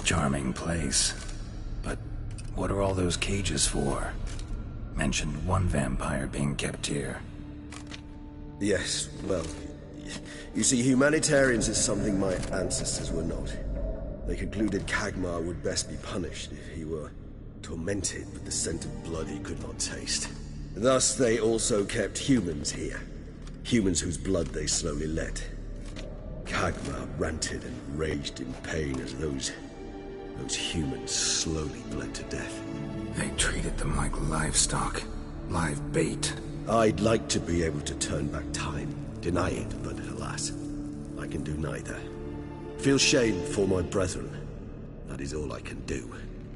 Charming place. But what are all those cages for? Mentioned one vampire being kept here. Yes, well, you see, humanitarians is something my ancestors were not. They concluded Kagmar would best be punished if he were tormented with the scent of blood he could not taste. Thus, they also kept humans here. Humans whose blood they slowly let. Kagmar ranted and raged in pain as those humans slowly bled to death. They treated them like livestock. Live bait. I'd like to be able to turn back time, deny it, but alas, I can do neither. Feel shame for my brethren. That is all I can do.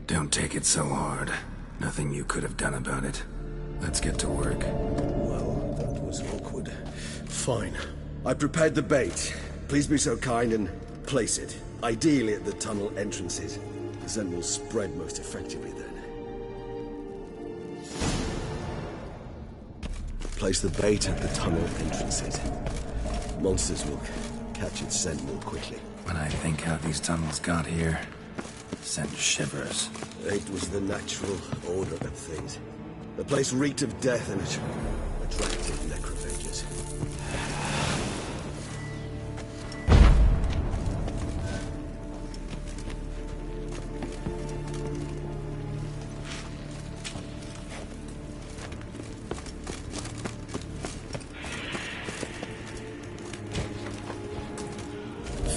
Don't take it so hard. Nothing you could have done about it. Let's get to work. Well, that was awkward. Fine. I prepared the bait. Please be so kind and place it. Ideally at the tunnel entrances. The scent will spread most effectively then. Place the bait at the tunnel entrances. Monsters will catch its scent more quickly. When I think how these tunnels got here, sent shivers. It was the natural order of things. The place reeked of death and attracted necrophages.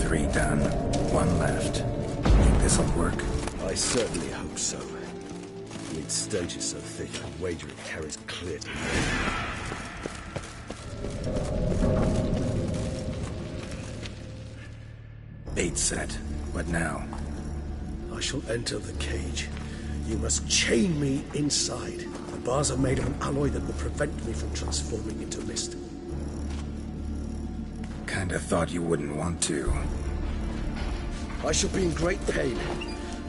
3 done. 1 left. Think this'll work? I certainly hope so. I mean, stench is so thick, I'd wager it carries clear to me. Bait set. What now? I shall enter the cage. You must chain me inside. The bars are made of an alloy that will prevent me from transforming into mist. Kinda thought you wouldn't want to. I shall be in great pain.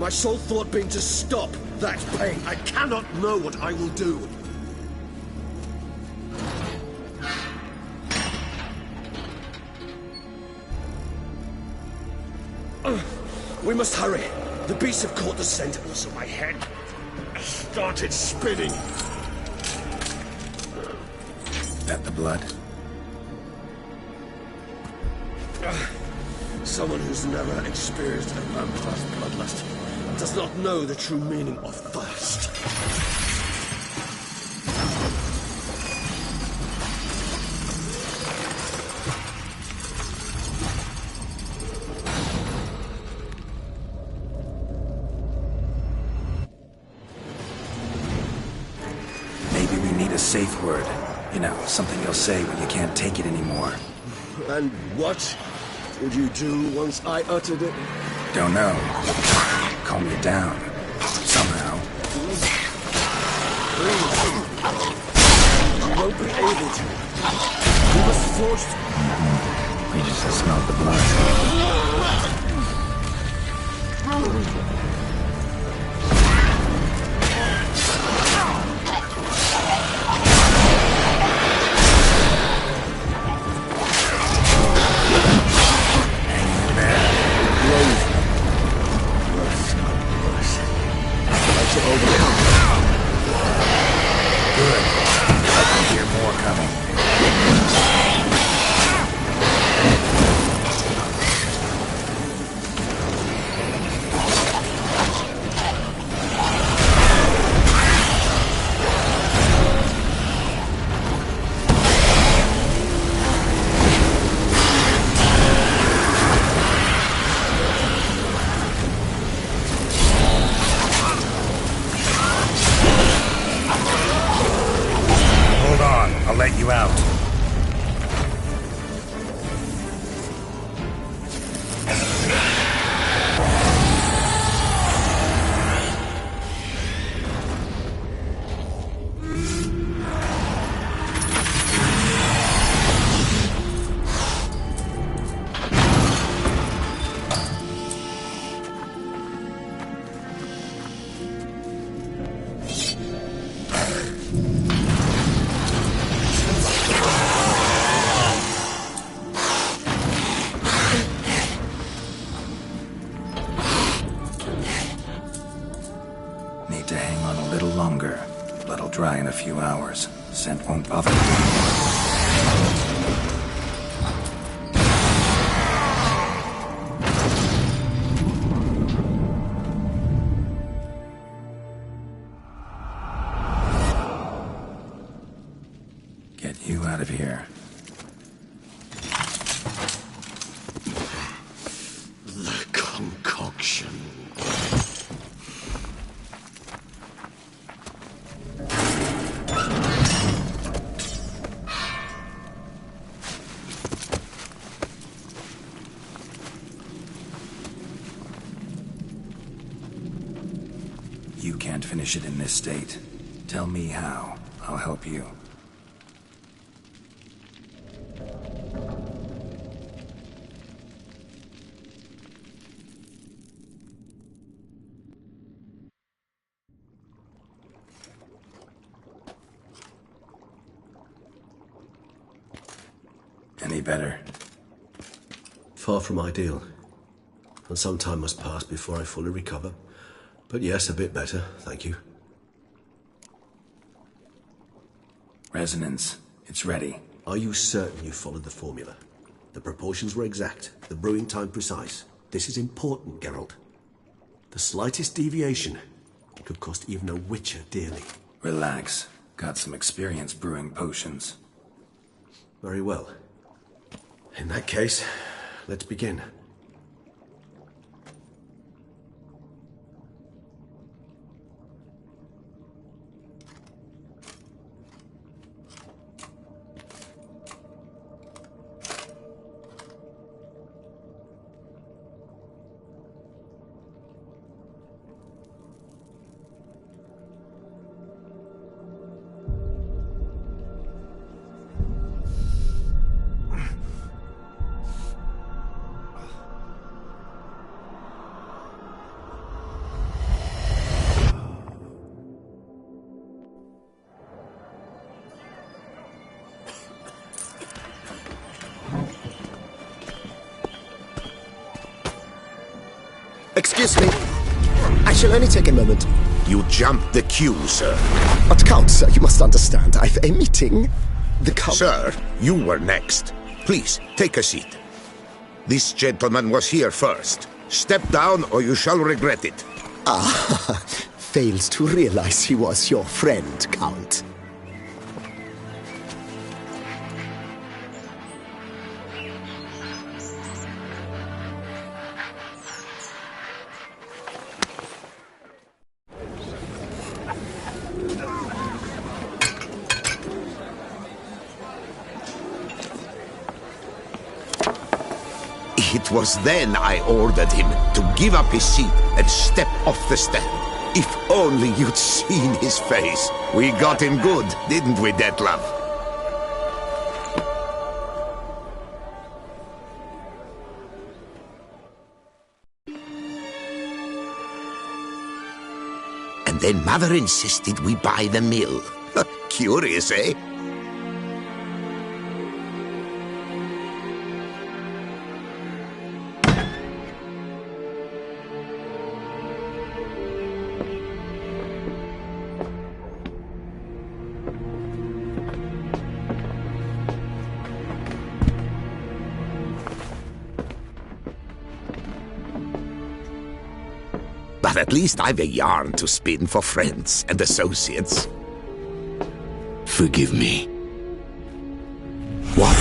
My sole thought being to stop that pain. I cannot know what I will do. We must hurry. The beasts have caught the scent, and also my head started spinning. That the blood? Someone who's never experienced a vampire's bloodlust does not know the true meaning of thirst. Maybe we need a safe word. You know, something you'll say when you can't take it anymore. And what would you do once I uttered it? Don't know. Calm you down. Somehow. Please. You won't be able to. You must force... We just smelled the blood. Good. I can hear more coming. Hold on, I'll let you out. Need to hang on a little longer. Blood'll dry in a few hours. Scent won't bother me anymore. Get you out of here. The concoction. You can't finish it in this state. Tell me how. I'll help you. Any better? Far from ideal. And some time must pass before I fully recover. But yes, a bit better, thank you. Resonance. It's ready. Are you certain you followed the formula? The proportions were exact, the brewing time precise. This is important, Geralt. The slightest deviation could cost even a witcher dearly. Relax. Got some experience brewing potions. Very well. In that case, let's begin. Excuse me. I shall only take a moment. You jumped the queue, sir. But Count, sir, you must understand. I've a meeting. The Count... Sir, you were next. Please, take a seat. This gentleman was here first. Step down or you shall regret it. Ah, fails to realize he was your friend, Count. It was then I ordered him to give up his seat and step off the stand. If only you'd seen his face. We got him good, didn't we, Detlef? And then Mother insisted we buy the mill. Curious, eh? But at least I've a yarn to spin for friends and associates. Forgive me. What?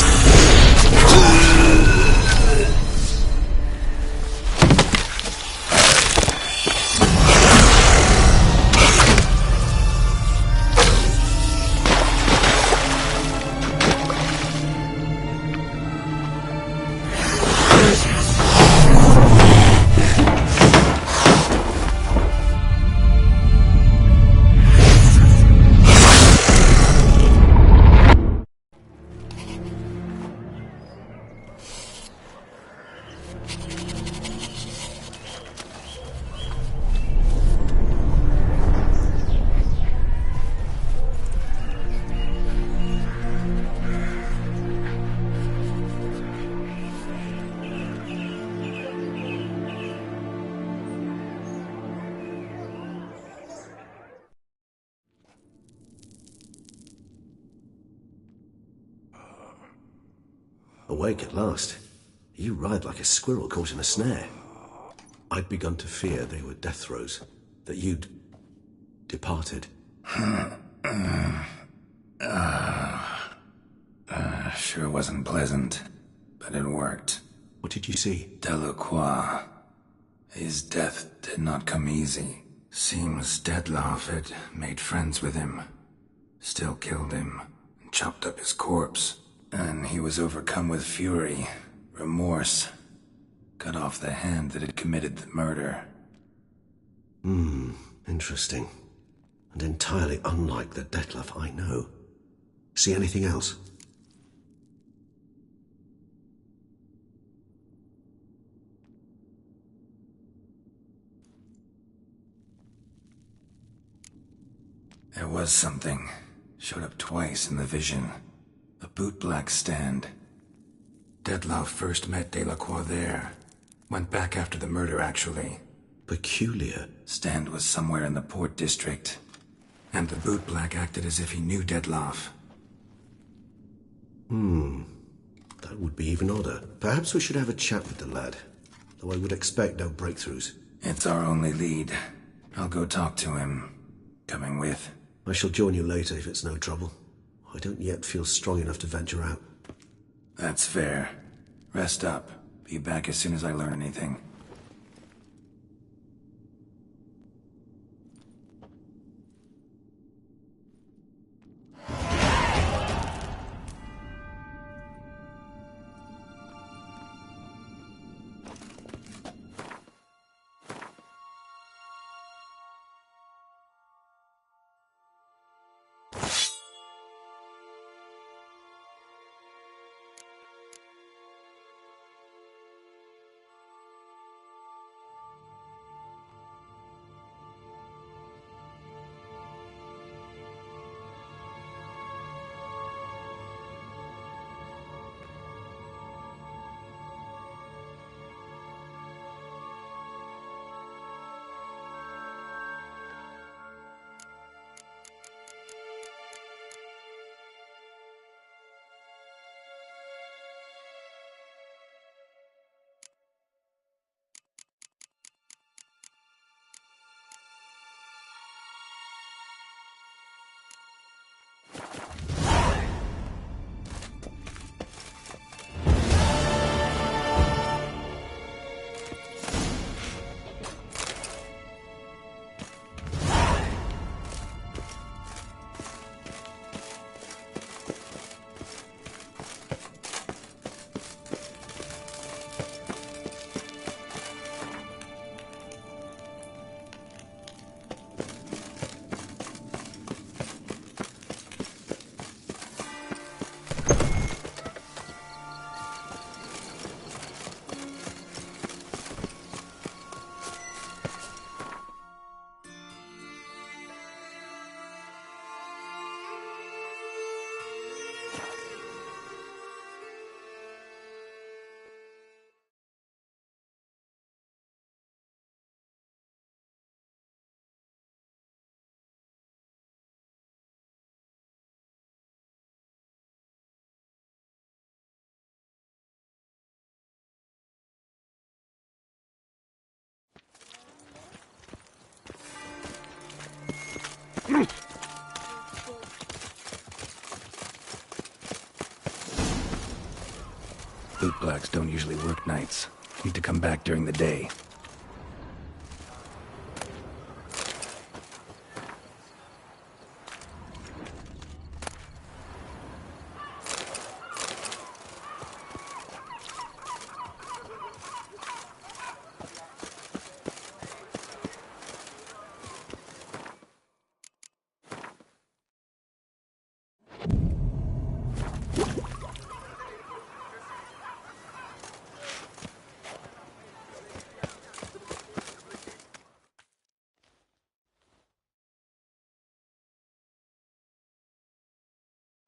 Awake at last. You ride like a squirrel caught in a snare. I'd begun to fear they were death throes, that you'd departed. Sure wasn't pleasant, but it worked. What did you see? Delacroix. His death did not come easy. Seems Detlef had made friends with him. Still killed him, and chopped up his corpse. And he was overcome with fury, remorse. Cut off the hand that had committed the murder. Interesting. And entirely unlike the Detlef I know. See anything else? There was something. Showed up twice in the vision. A bootblack stand. Detlef first met Delacroix there. Went back after the murder, actually. Peculiar. Stand was somewhere in the port district. And the bootblack acted as if he knew Detlef. That would be even odder. Perhaps we should have a chat with the lad. Though I would expect no breakthroughs. It's our only lead. I'll go talk to him. Coming with. I shall join you later if it's no trouble. I don't yet feel strong enough to venture out. That's fair. Rest up. Be back as soon as I learn anything. blacks don't usually work nights. Need to come back during the day.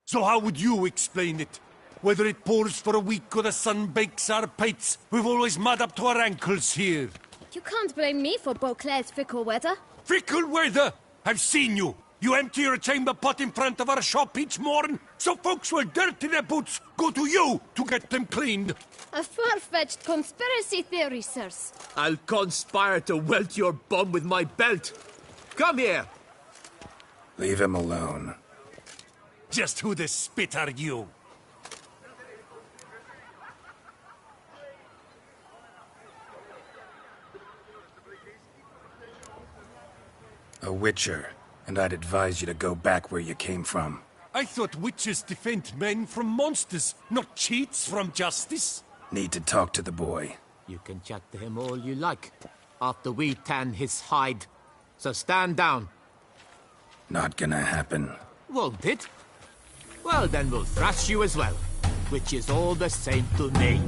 So how would you explain it? Whether it pours for a week or the sun bakes our pates, we've always mud up to our ankles here. You can't blame me for Beauclair's fickle weather. Fickle weather? I've seen you. You empty your chamber pot in front of our shop each morn, so folks will dirty their boots, go to you to get them cleaned. A far-fetched conspiracy theory, sirs. I'll conspire to welt your bum with my belt. Come here. Leave him alone. Just who the spit are you? A witcher, and I'd advise you to go back where you came from. I thought witches defend men from monsters, not cheats from justice. Need to talk to the boy. You can chat to him all you like, after we tan his hide. So stand down. Not gonna happen. Won't it? Well, then we'll thrash you as well, which is all the same to me.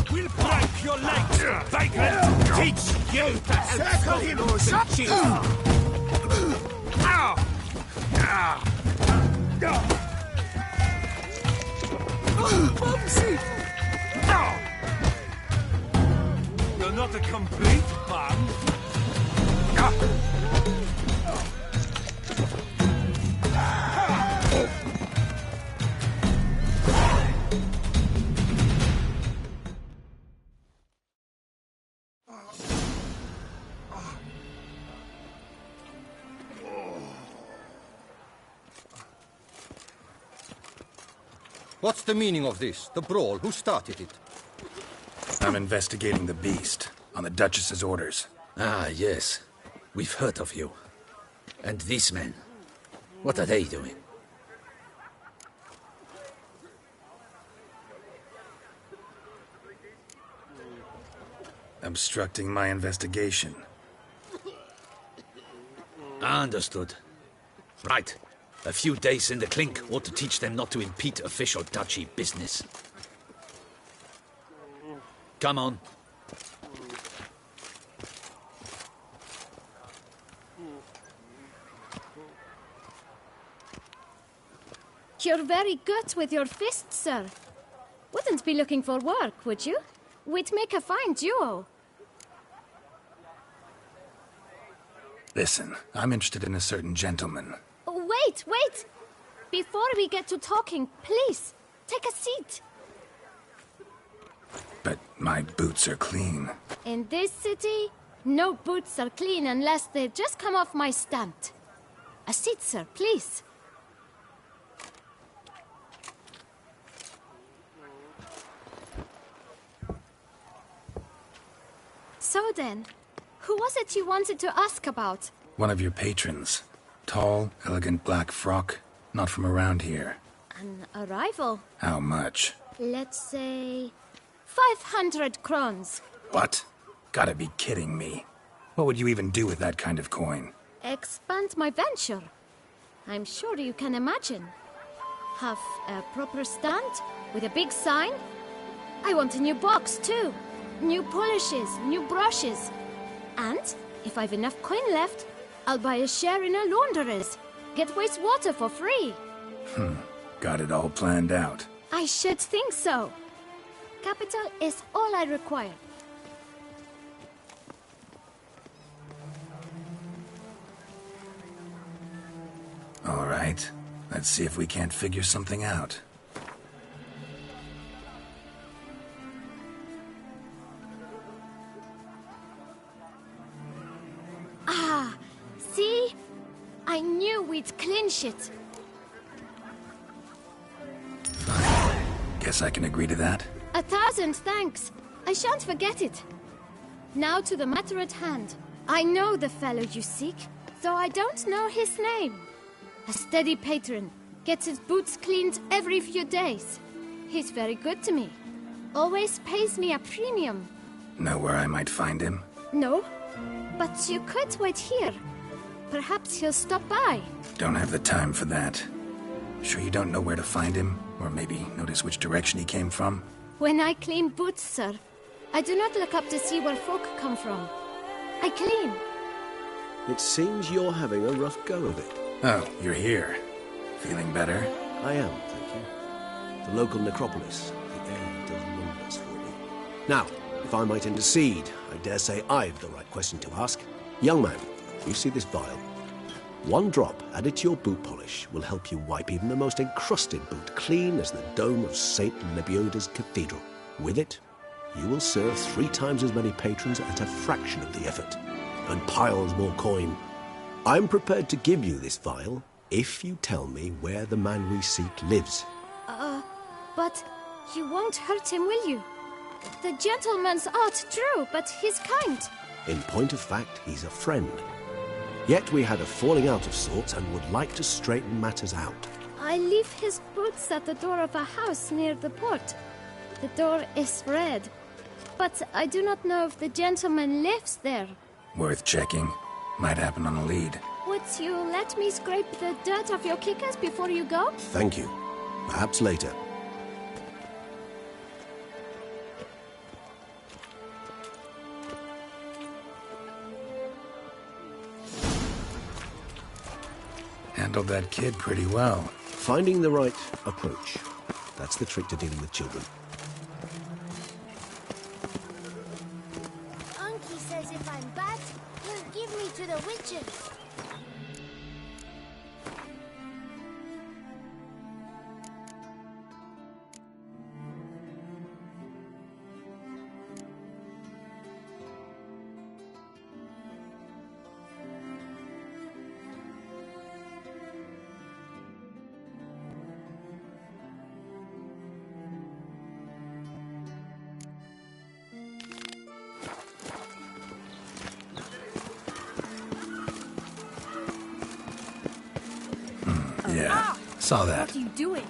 We'll break your legs, vagrant! Teach you to Circle him! cheat! Ow! Bumsy! You're not a complete bum. What's the meaning of this? The brawl? Who started it? I'm investigating the beast, on the Duchess's orders. Ah, yes. We've heard of you. And these men, what are they doing? Obstructing my investigation. Understood. Right. A few days in the clink ought to teach them not to impede official duchy business. Come on. You're very good with your fists, sir. Wouldn't be looking for work, would you? We'd make a fine duo. Listen, I'm interested in a certain gentleman. Wait! Before we get to talking, please, take a seat. But my boots are clean. In this city, no boots are clean unless they just come off my stand. A seat, sir, please. So then, who was it you wanted to ask about? One of your patrons. Tall, elegant black frock. Not from around here. An arrival. How much? Let's say 500 crowns. What? Gotta be kidding me. What would you even do with that kind of coin? Expand my venture. I'm sure you can imagine. Have a proper stand with a big sign. I want a new box too. New polishes, new brushes. And if I've enough coin left, I'll buy a share in a launderer's. Get wastewater for free. Got it all planned out. I should think so. Capital is all I require. All right. Let's see if we can't figure something out. Ah, see? I knew we'd clinch it. Guess I can agree to that. 1,000 thanks. I shan't forget it. Now to the matter at hand. I know the fellow you seek, though I don't know his name. A steady patron, gets his boots cleaned every few days. He's very good to me. Always pays me a premium. Know where I might find him? No, but you could wait here. Perhaps he'll stop by. Don't have the time for that. Sure you don't know where to find him? Or maybe notice which direction he came from? When I clean boots, sir, I do not look up to see where folk come from. I clean. It seems you're having a rough go of it. Oh, you're here. Feeling better? I am, thank you. The local necropolis. The air does wonders for me. Now, if I might intercede, I dare say I've the right question to ask. Young man, you see this vial? One drop added to your boot polish will help you wipe even the most encrusted boot clean as the dome of St. Lebioda's cathedral. With it, you will serve 3 times as many patrons at a fraction of the effort, and piles more coin. I'm prepared to give you this vial if you tell me where the man we seek lives. But you won't hurt him, will you? The gentleman's art true, but he's kind. In point of fact, he's a friend. Yet we had a falling out of sorts and would like to straighten matters out. I leave his boots at the door of a house near the port. The door is red, but I do not know if the gentleman lives there. Worth checking. Might happen on a lead. Would you let me scrape the dirt off your kickers before you go? Thank you. Perhaps later. Handled that kid pretty well. Finding the right approach. That's the trick to dealing with children. Unky says if I'm bad, he'll give me to the witches. Yeah, saw that. What are you doing?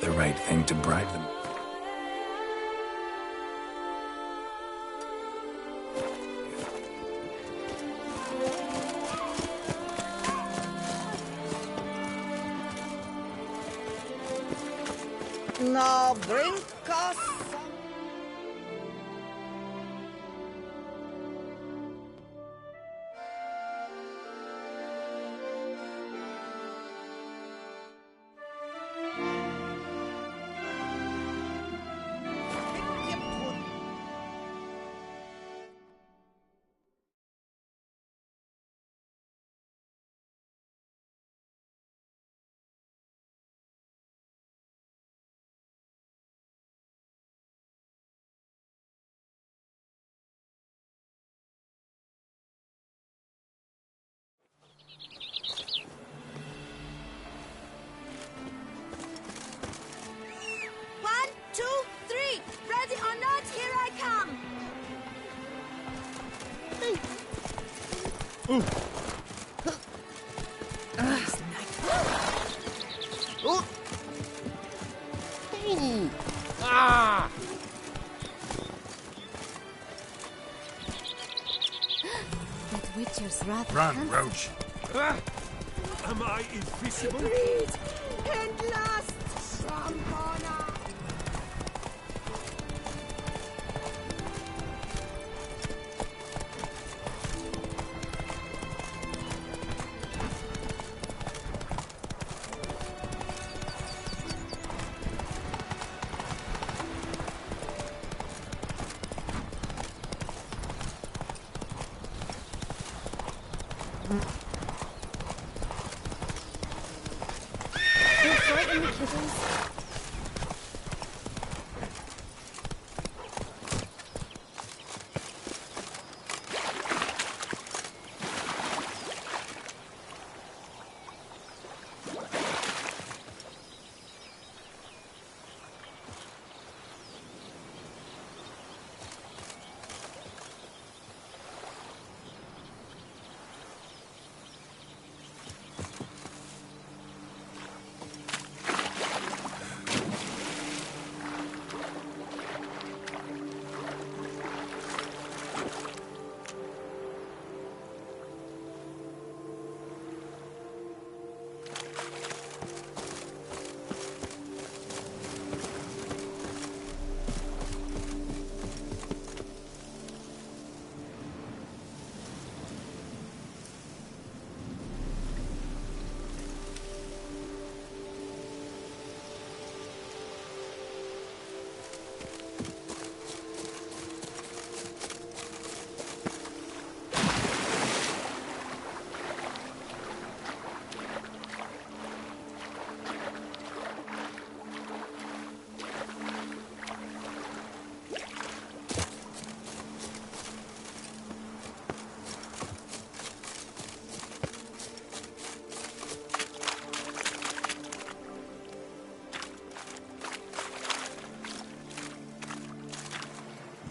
The right thing to bribe them. Now bring us some... That witcher's rather Run, handsome. Roach. Am I invisible? Agreed! And last, some honor!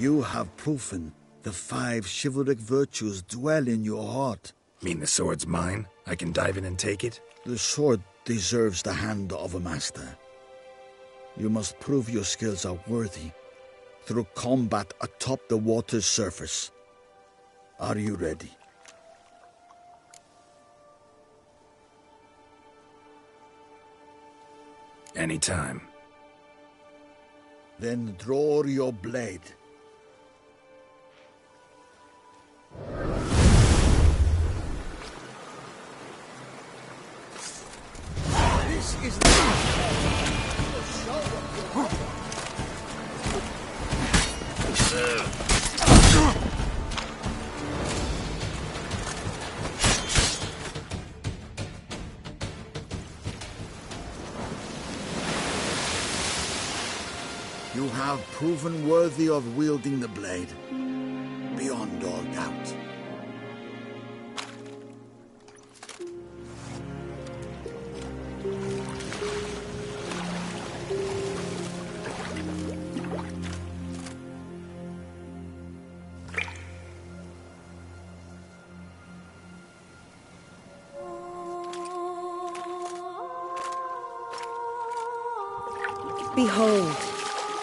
You have proven the 5 chivalric virtues dwell in your heart. Mean the sword's mine? I can dive in and take it? The sword deserves the hand of a master. You must prove your skills are worthy through combat atop the water's surface. Are you ready? Anytime. Then draw your blade. This is You have proven worthy of wielding the blade, beyond all doubt. Behold,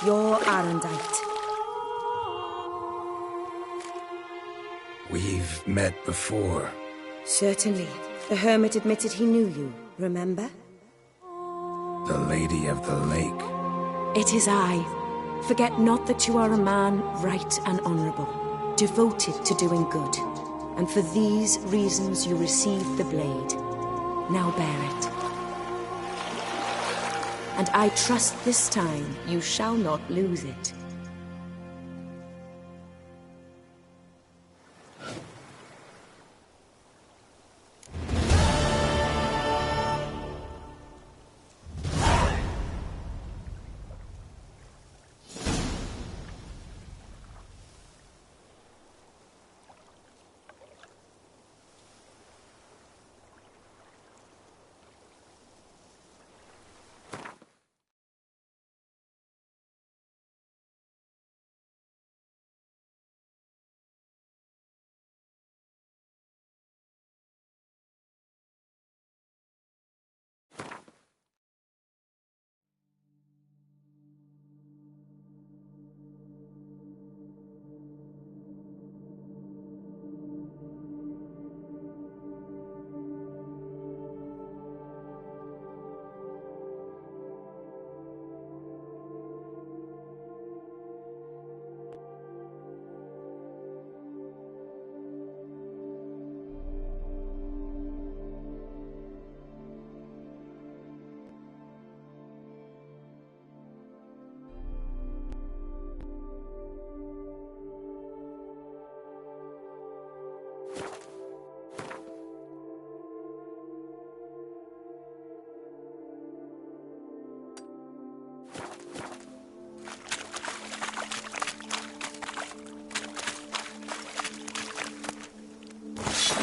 your Arendite. We've met before. Certainly. The hermit admitted he knew you, remember? The Lady of the Lake. It is I. Forget not that you are a man right and honourable, devoted to doing good. And for these reasons you received the blade. Now bear it. And I trust this time you shall not lose it.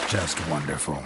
Just wonderful.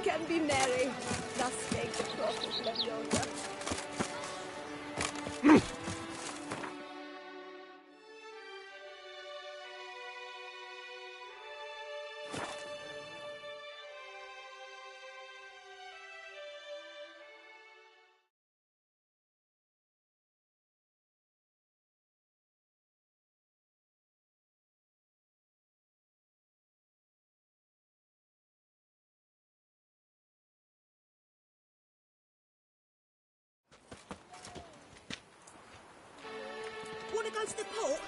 drink and be merry. Thus spake the prophet Ladoga. Wanna go to the port?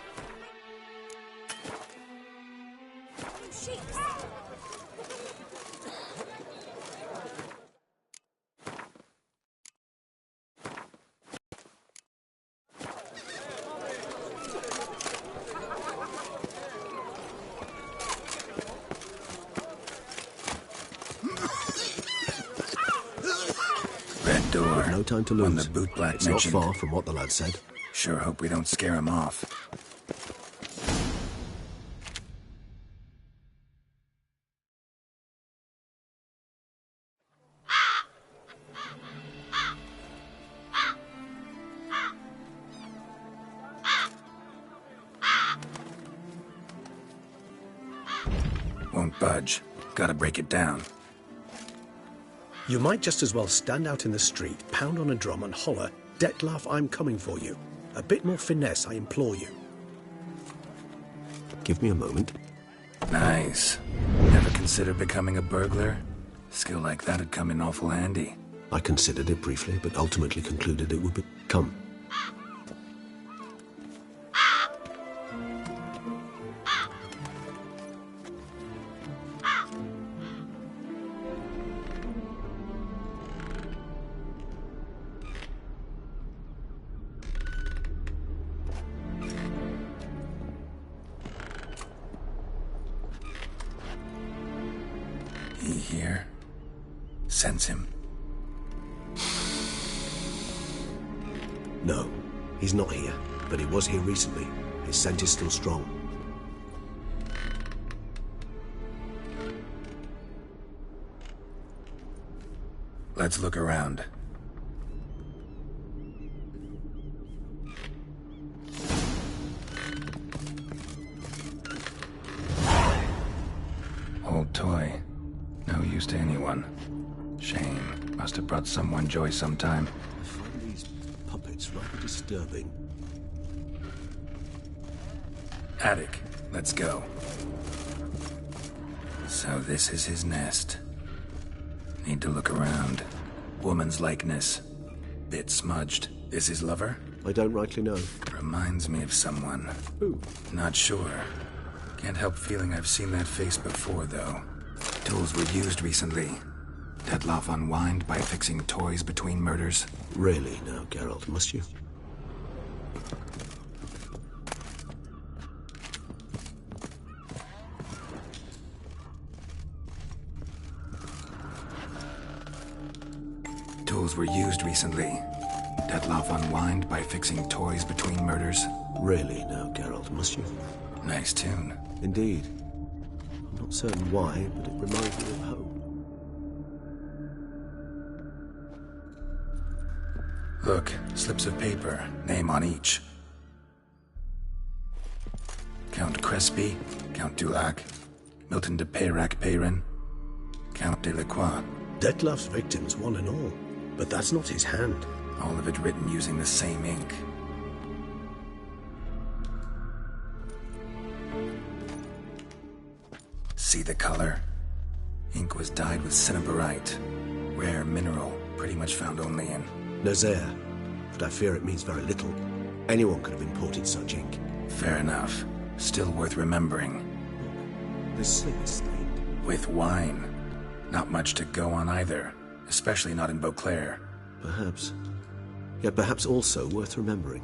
Sheets. Red door. No time to lose. One the bootblack It's mentioned. not far from what the lad said. Sure hope we don't scare him off. Won't budge. Gotta break it down. You might just as well stand out in the street, pound on a drum and holler, "Detlef, I'm coming for you." A bit more finesse, I implore you. Give me a moment. Nice. Never considered becoming a burglar? Skill like that'd come in awful handy. I considered it briefly, but ultimately concluded it would be... Come. He here? Sense him? No, he's not here, but he was here recently. His scent is still strong. Let's look around. Old toy. No use to anyone. Shame. Must have brought someone joy sometime. I find these puppets rather disturbing. Attic. Let's go. So this is his nest. Need to look around. Woman's likeness. Bit smudged. Is his lover? I don't rightly know. Reminds me of someone. Who? Not sure. Can't help feeling I've seen that face before, though. Tools were used recently. Detlef unwind by fixing toys between murders. Really now, Geralt, must you? Tools were used recently. Detlef unwind by fixing toys between murders. Really now, Geralt, must you? Nice tune. Indeed. I'm not certain why, but it reminds me of home. Look, slips of paper, name on each. Count Crespi, Count Dulac, Milton de Peyrac-Peyrin, Count de Lacroix. Detlef's victims, one and all. But that's not his hand. All of it written using the same ink. See the color? Ink was dyed with cinnabarite. Rare mineral, pretty much found only in Nazaire, but I fear it means very little. Anyone could have imported such ink. Fair enough. Still worth remembering. This slip is stained. With wine. Not much to go on either. Especially not in Beauclair. Perhaps. Yet perhaps also worth remembering.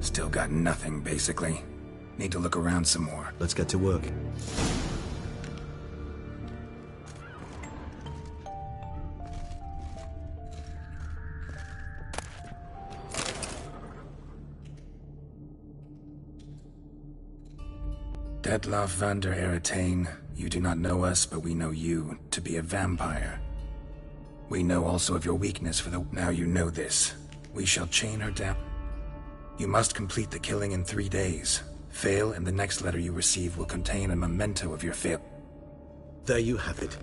Still got nothing, basically. Need to look around some more. Let's get to work. Detloff van der Eretain, you do not know us, but we know you to be a vampire. We know also of your weakness for the... Now you know this. We shall chain her down. You must complete the killing in 3 days. Fail, and the next letter you receive will contain a memento of your fail. There you have it.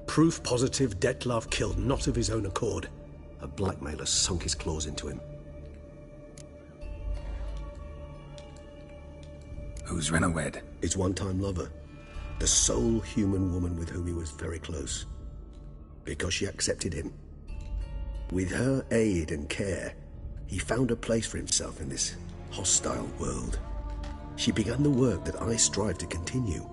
Proof positive Detlaff killed not of his own accord. A blackmailer sunk his claws into him. Who's Renawed? His one-time lover. The sole human woman with whom he was very close. Because she accepted him. With her aid and care, he found a place for himself in this hostile world. She began the work that I strive to continue.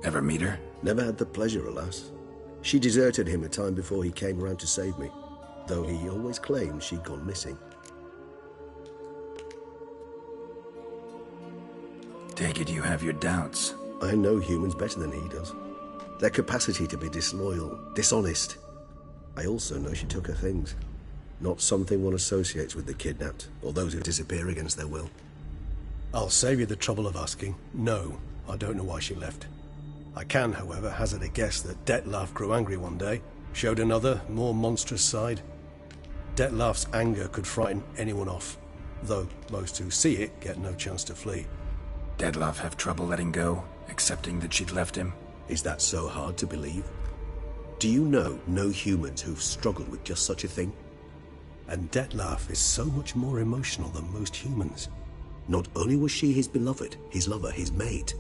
Ever meet her? Never had the pleasure, alas. She deserted him a time before he came around to save me, though he always claimed she'd gone missing. Take it you have your doubts. I know humans better than he does. Their capacity to be disloyal, dishonest. I also know she took her things. Not something one associates with the kidnapped, or those who disappear against their will. I'll save you the trouble of asking. No, I don't know why she left. I can, however, hazard a guess that Detlaff grew angry one day, showed another, more monstrous side. Detlaff's anger could frighten anyone off, though most who see it get no chance to flee. Detlaff have trouble letting go, accepting that she'd left him? Is that so hard to believe? Do you know no humans who've struggled with just such a thing? And Detlaff is so much more emotional than most humans. Not only was she his beloved, his lover, his mate.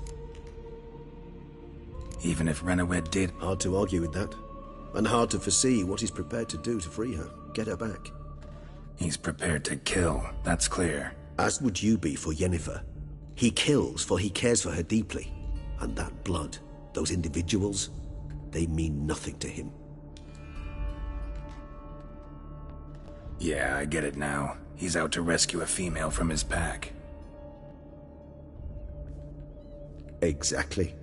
Even if Renawed did... Hard to argue with that. And hard to foresee what he's prepared to do to free her, get her back. He's prepared to kill, that's clear. As would you be for Yennefer. He kills for he cares for her deeply. And that blood, those individuals, they mean nothing to him. Yeah, I get it now. He's out to rescue a female from his pack. Exactly.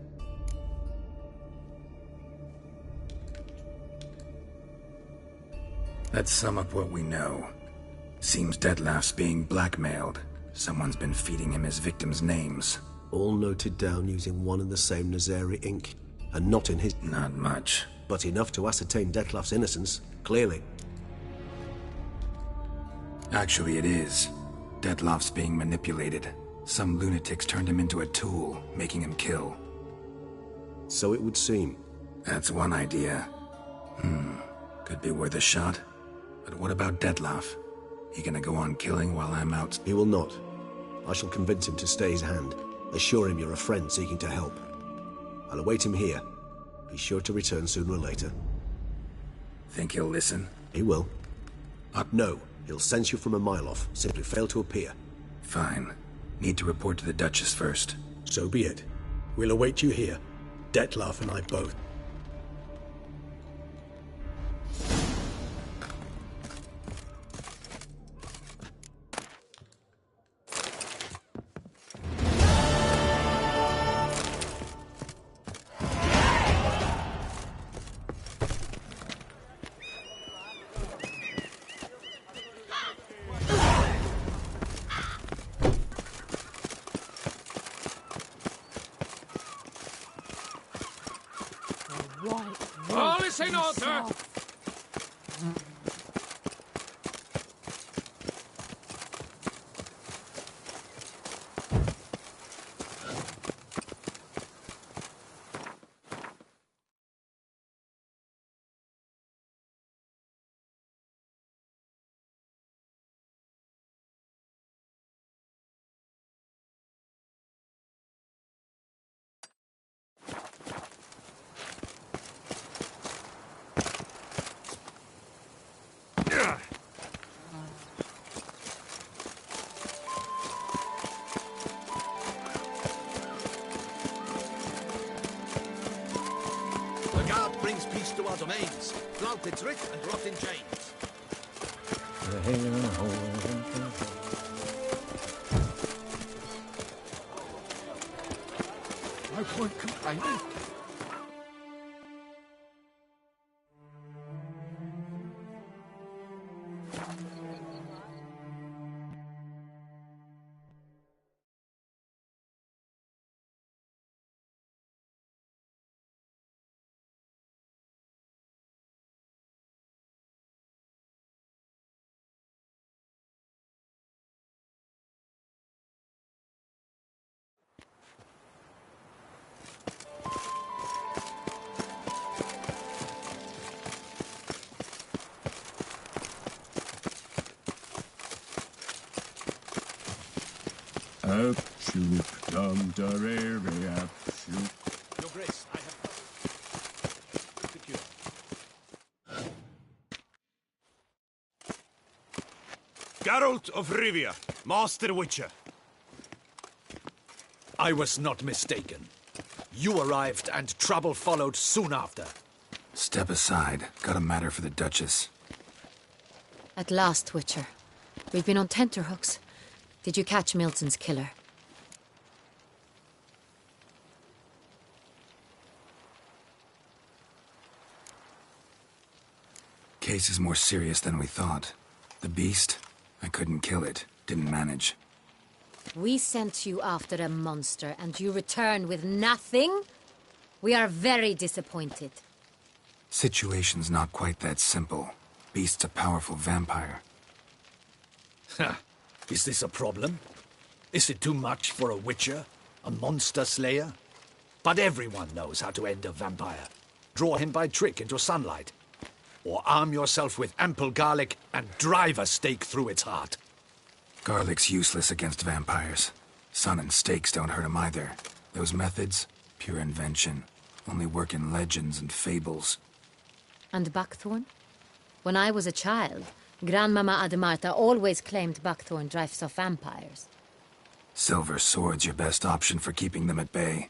Let's sum up what we know. Seems Detlaff's being blackmailed. Someone's been feeding him his victims' names. All noted down using one and the same Nazari ink. And not in his... Not much. But enough to ascertain Detlaff's innocence, clearly. Actually, it is. Detlaff's being manipulated. Some lunatics turned him into a tool, making him kill. So it would seem. That's one idea. Could be worth a shot. But what about Detlaff? He gonna go on killing while I'm out? He will not. I shall convince him to stay his hand. Assure him you're a friend seeking to help. I'll await him here. He's sure to return sooner or later. Think he'll listen? He will. No, he'll sense you from a mile off. Simply fail to appear. Fine. Need to report to the Duchess first. So be it. We'll await you here. Detlaff and I both. All is in order! The guard brings peace to our domains. Plant its writ and rot in chains. No point complaining. Up, shoot, dum, darere, up, shoot. Your Grace, I have... Secure. Geralt of Rivia, Master Witcher. I was not mistaken. You arrived and trouble followed soon after. Step aside. Got a matter for the Duchess. At last, Witcher. We've been on tenterhooks. Did you catch Milton's killer? Case is more serious than we thought. The beast? I couldn't kill it. Didn't manage. We sent you after a monster, and you return with nothing? We are very disappointed. Situation's not quite that simple. Beast's a powerful vampire. Ha! Is this a problem? Is it too much for a witcher? A monster slayer? But everyone knows how to end a vampire. Draw him by trick into sunlight. Or arm yourself with ample garlic and drive a stake through its heart. Garlic's useless against vampires. Sun and stakes don't hurt him either. Those methods, pure invention. Only work in legends and fables. And buckthorn? When I was a child, Grandmama Ademarta always claimed buckthorn drives off vampires. Silver sword's your best option for keeping them at bay.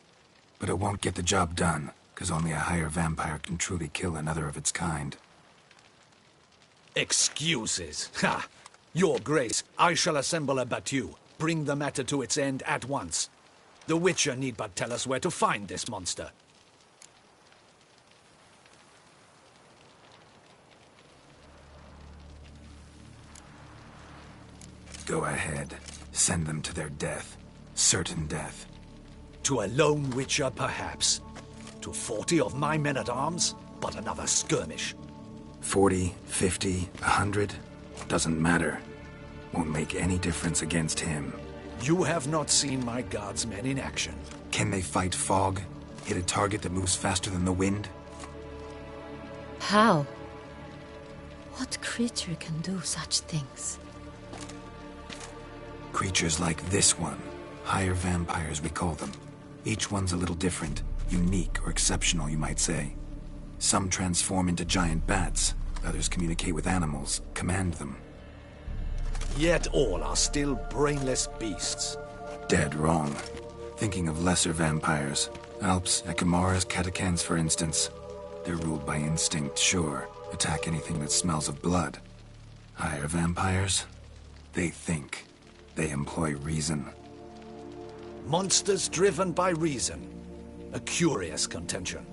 But it won't get the job done, because only a higher vampire can truly kill another of its kind. Excuses. Ha! Your Grace, I shall assemble a battue. Bring the matter to its end at once. The Witcher need but tell us where to find this monster. Go ahead. Send them to their death. Certain death. To a lone Witcher, perhaps. To 40 of my men-at-arms, but another skirmish. 40, 50, 100, doesn't matter. Won't make any difference against him. You have not seen my guardsmen in action. Can they fight fog? Hit a target that moves faster than the wind? How? What creature can do such things? Creatures like this one. Higher vampires, we call them. Each one's a little different. Unique or exceptional, you might say. Some transform into giant bats. Others communicate with animals, command them. Yet all are still brainless beasts. Dead wrong. Thinking of lesser vampires. Alps, Ekamaras, Catacans, for instance. They're ruled by instinct, sure. Attack anything that smells of blood. Higher vampires? They think. They employ reason. Monsters driven by reason. A curious contention.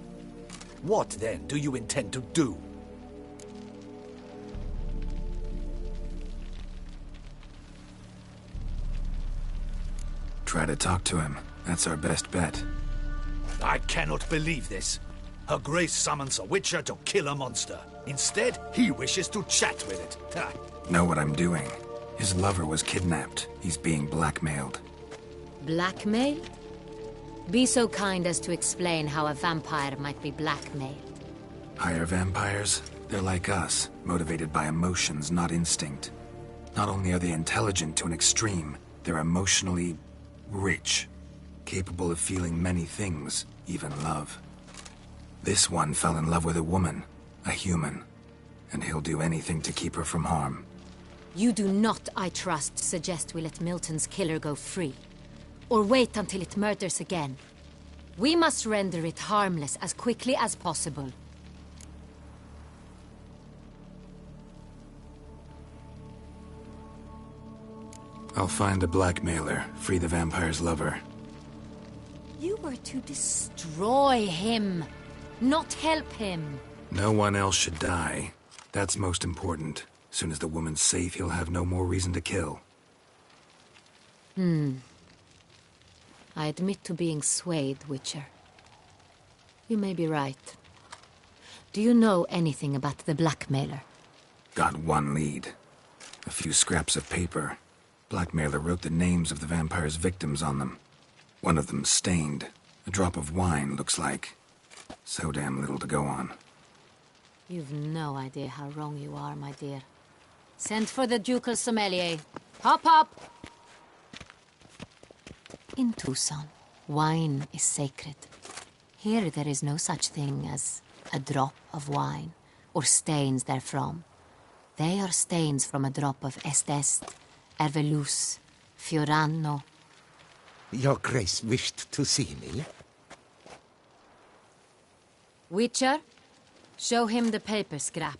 What, then, do you intend to do? Try to talk to him. That's our best bet. I cannot believe this. Her Grace summons a Witcher to kill a monster. Instead, he wishes to chat with it. Ha. Know what I'm doing. His lover was kidnapped. He's being blackmailed. Blackmailed? Be so kind as to explain how a vampire might be blackmailed. Higher vampires? They're like us, motivated by emotions, not instinct. Not only are they intelligent to an extreme, they're emotionally rich. Capable of feeling many things, even love. This one fell in love with a woman, a human. And he'll do anything to keep her from harm. You do not, I trust, suggest we let Milton's killer go free. Or wait until it murders again. We must render it harmless as quickly as possible. I'll find the blackmailer, free the vampire's lover. You were to destroy him, not help him. No one else should die. That's most important. Soon as the woman's safe, he'll have no more reason to kill. I admit to being swayed, Witcher. You may be right. Do you know anything about the blackmailer? Got one lead. A few scraps of paper. Blackmailer wrote the names of the vampire's victims on them. One of them stained. A drop of wine, looks like. So damn little to go on. You've no idea how wrong you are, my dear. Send for the ducal sommelier. Hop, hop! in Tucson, wine is sacred. Here there is no such thing as a drop of wine, or stains therefrom. They are stains from a drop of Est, Ervelus, Fiorano. Your Grace wished to see me? Witcher, show him the paper scrap.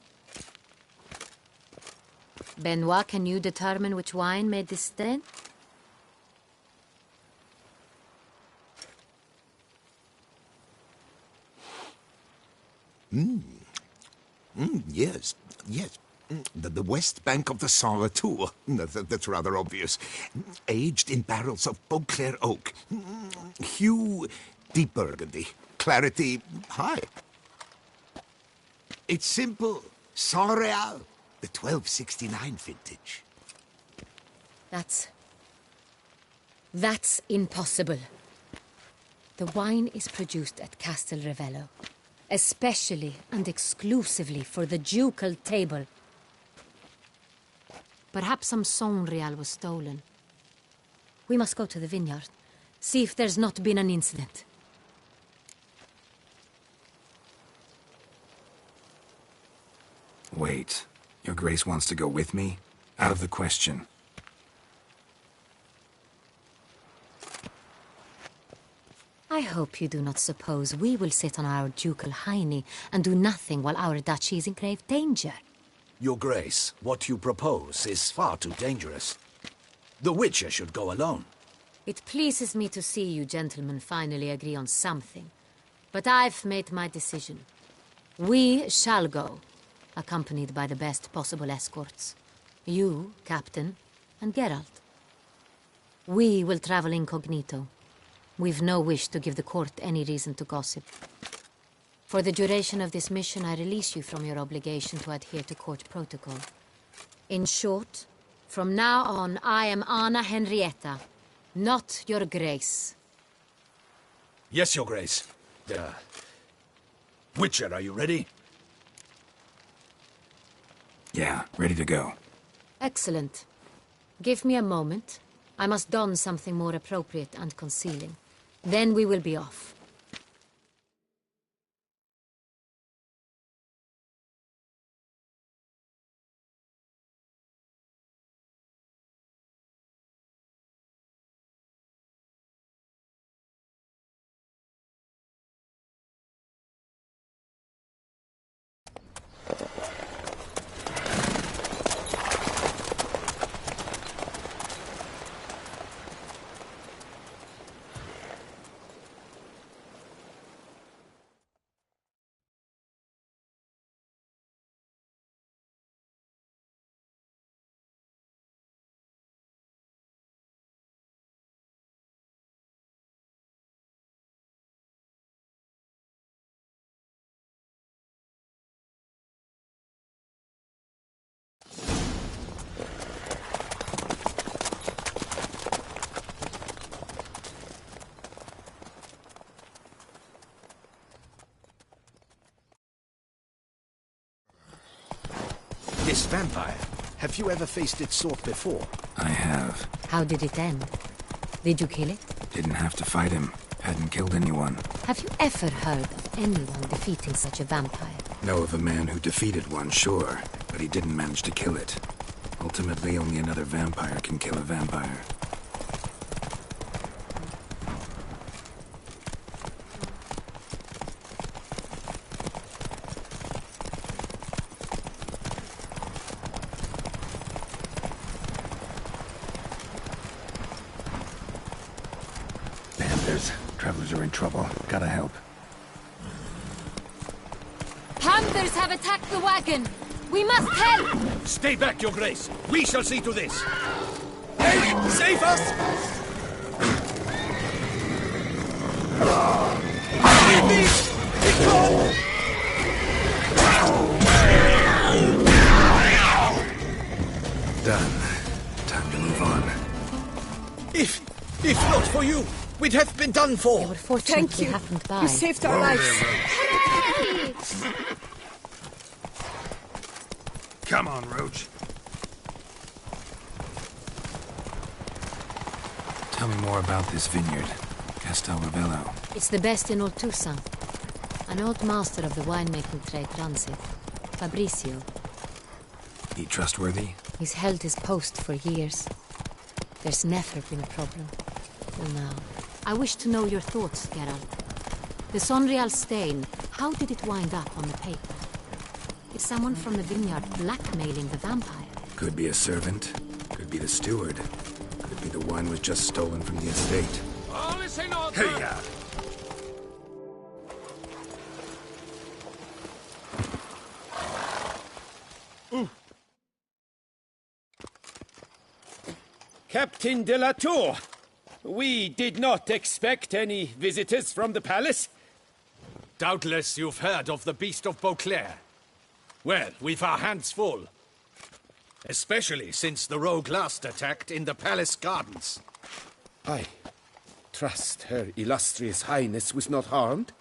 Benoit, can you determine which wine made this stain? Yes, yes. The west bank of the Saint Retour. That's rather obvious. Aged in barrels of Beauclair oak. Hue, deep burgundy. Clarity, high. It's simple. Saint Real, the 1269 vintage. That's impossible. The wine is produced at Castel Revello, especially and exclusively for the ducal table. Perhaps some Saint Real was stolen. We must go to the vineyard, see if there's not been an incident. Wait, Your Grace wants to go with me? Out of the question. I hope you do not suppose we will sit on our ducal hiney and do nothing while our duchy is in grave danger. Your Grace, what you propose is far too dangerous. The Witcher should go alone. It pleases me to see you gentlemen finally agree on something. But I've made my decision. We shall go, accompanied by the best possible escorts. You, Captain, and Geralt. We will travel incognito. We've no wish to give the court any reason to gossip. For the duration of this mission, I release you from your obligation to adhere to court protocol. In short, from now on, I am Anna Henrietta, not Your Grace. Yes, Your Grace. Witcher, are you ready? Yeah, ready to go. Excellent. Give me a moment. I must don something more appropriate and concealing. Then we will be off. This vampire, have you ever faced its sort before? I have. How did it end? Did you kill it? Didn't have to fight him. Hadn't killed anyone. Have you ever heard of anyone defeating such a vampire? Know of a man who defeated one, sure, but he didn't manage to kill it. Ultimately, only another vampire can kill a vampire. Travelers are in trouble. Gotta help. Panthers have attacked the wagon! We must help! Stay back, Your Grace. We shall see to this. Hey, save us! Leave me! Be gone! Done. Time to move on. If not for you, we'd have been done for. Thank you. You saved our lives. Come on, Roach. Tell me more about this vineyard, Castel Ravello. It's the best in all Toussaint. An old master of the winemaking trade runs it, Fabrizio. He trustworthy? He's held his post for years. There's never been a problem. Till now. I wish to know your thoughts, Geralt. The Sonreal stain, how did it wind up on the paper? Is someone from the vineyard blackmailing the vampire? Could be a servant. Could be the steward. Could be the wine was just stolen from the estate. All is in order! Hey-ya! Captain de la Tour, we did not expect any visitors from the palace. Doubtless you've heard of the Beast of Beauclair. Well, we've our hands full. Especially since the rogue last attacked in the palace gardens. I trust Her Illustrious Highness was not harmed?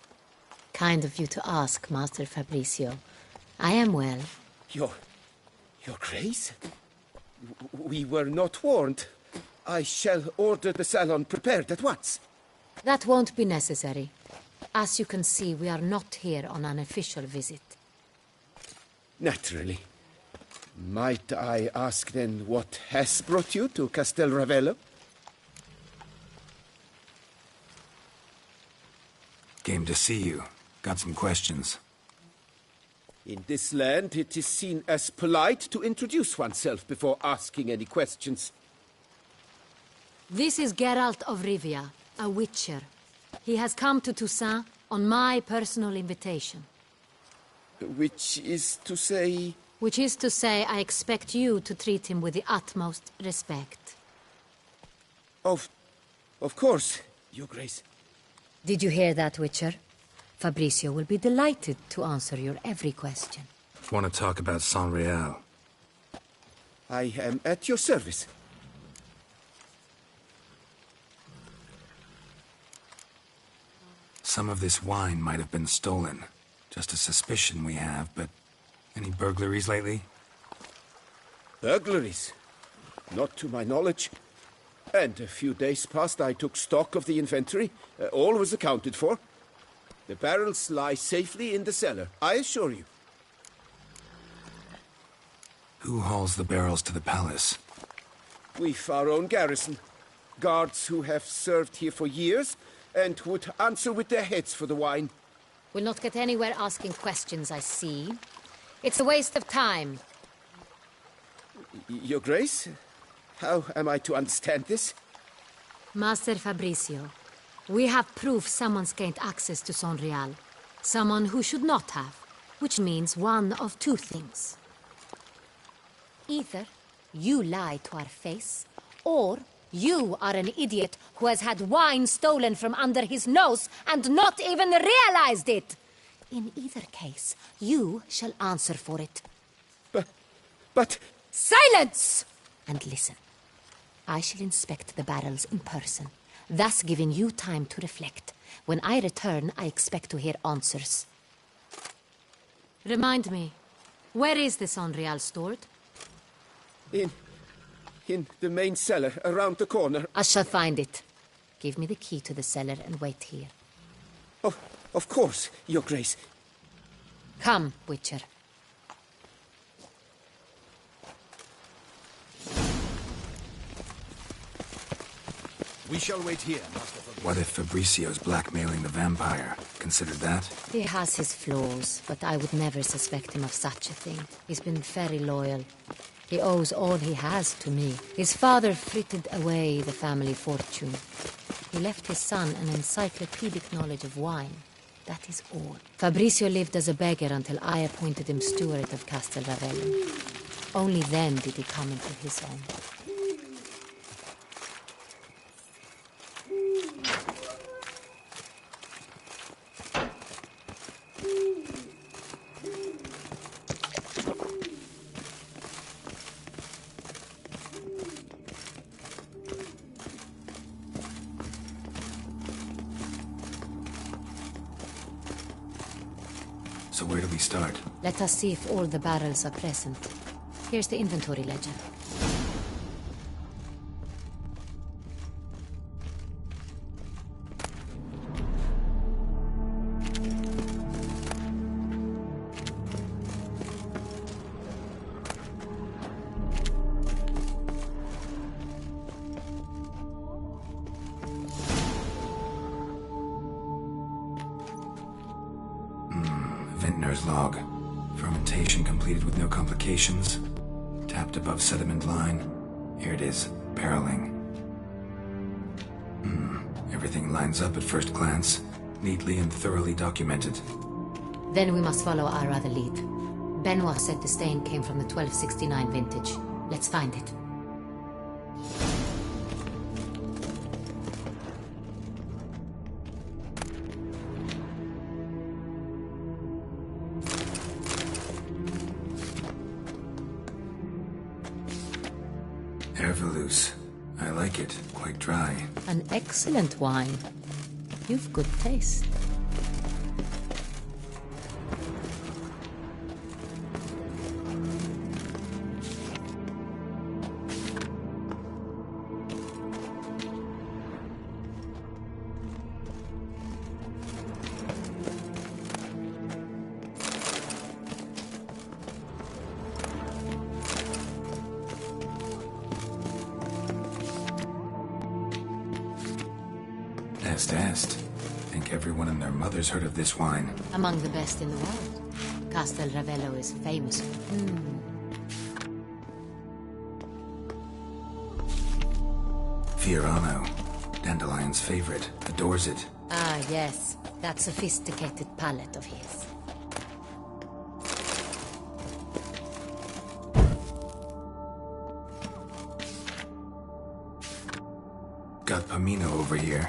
Kind of you to ask, Master Fabrizio. I am well. Your Grace? We were not warned. I shall order the salon prepared at once. That won't be necessary. As you can see, we are not here on an official visit. Naturally. Might I ask then what has brought you to Castel Ravello? Came to see you. Got some questions. In this land, it is seen as polite to introduce oneself before asking any questions. This is Geralt of Rivia, a witcher. He has come to Toussaint on my personal invitation. Which is to say... Which is to say, I expect you to treat him with the utmost respect. Of course, Your Grace. Did you hear that, Witcher? Fabrizio will be delighted to answer your every question. Want to talk about Sonreal? I am at your service. Some of this wine might have been stolen. Just a suspicion we have, but... Any burglaries lately? Burglaries? Not to my knowledge. And a few days past I took stock of the inventory. All was accounted for. The barrels lie safely in the cellar, I assure you. Who hauls the barrels to the palace? We've our own garrison. Guards who have served here for years and would answer with their heads for the wine. We'll not get anywhere asking questions, I see. It's a waste of time. Your Grace? How am I to understand this? Master Fabrizio, we have proof someone's gained access to Sonreal. Someone who should not have. Which means one of two things. Either you lie to our face, or you are an idiot who has had wine stolen from under his nose and not even realized it. In either case, you shall answer for it. But... Silence! And listen. I shall inspect the barrels in person, thus giving you time to reflect. When I return, I expect to hear answers. Remind me, where is the Sonreal stored? In the main cellar, around the corner. I shall find it. Give me the key to the cellar and wait here. Oh, of course, Your Grace. Come, Witcher. We shall wait here, Master Fabrizio. What if Fabrizio's blackmailing the vampire? Consider that? He has his flaws, but I would never suspect him of such a thing. He's been very loyal. He owes all he has to me. His father frittered away the family fortune. He left his son an encyclopedic knowledge of wine. That is all. Fabrizio lived as a beggar until I appointed him steward of Castel Ravello. Only then did he come into his own. So where do we start? Let us see if all the barrels are present. Here's the inventory ledger. Owner's log. Fermentation completed with no complications. Tapped above sediment line. Here it is. Barreling. Everything lines up at first glance. Neatly and thoroughly documented. Then we must follow our other lead. Benoit said the stain came from the 1269 vintage. Let's find it. Herveloos. I like it. Quite dry. An excellent wine. You've good taste. Est. Think everyone and their mother's heard of this wine. Among the best in the world. Castel Ravello is famous. Fiorano. Dandelion's favorite. Adores it. Ah, yes. That sophisticated palate of his. Got Pomino over here.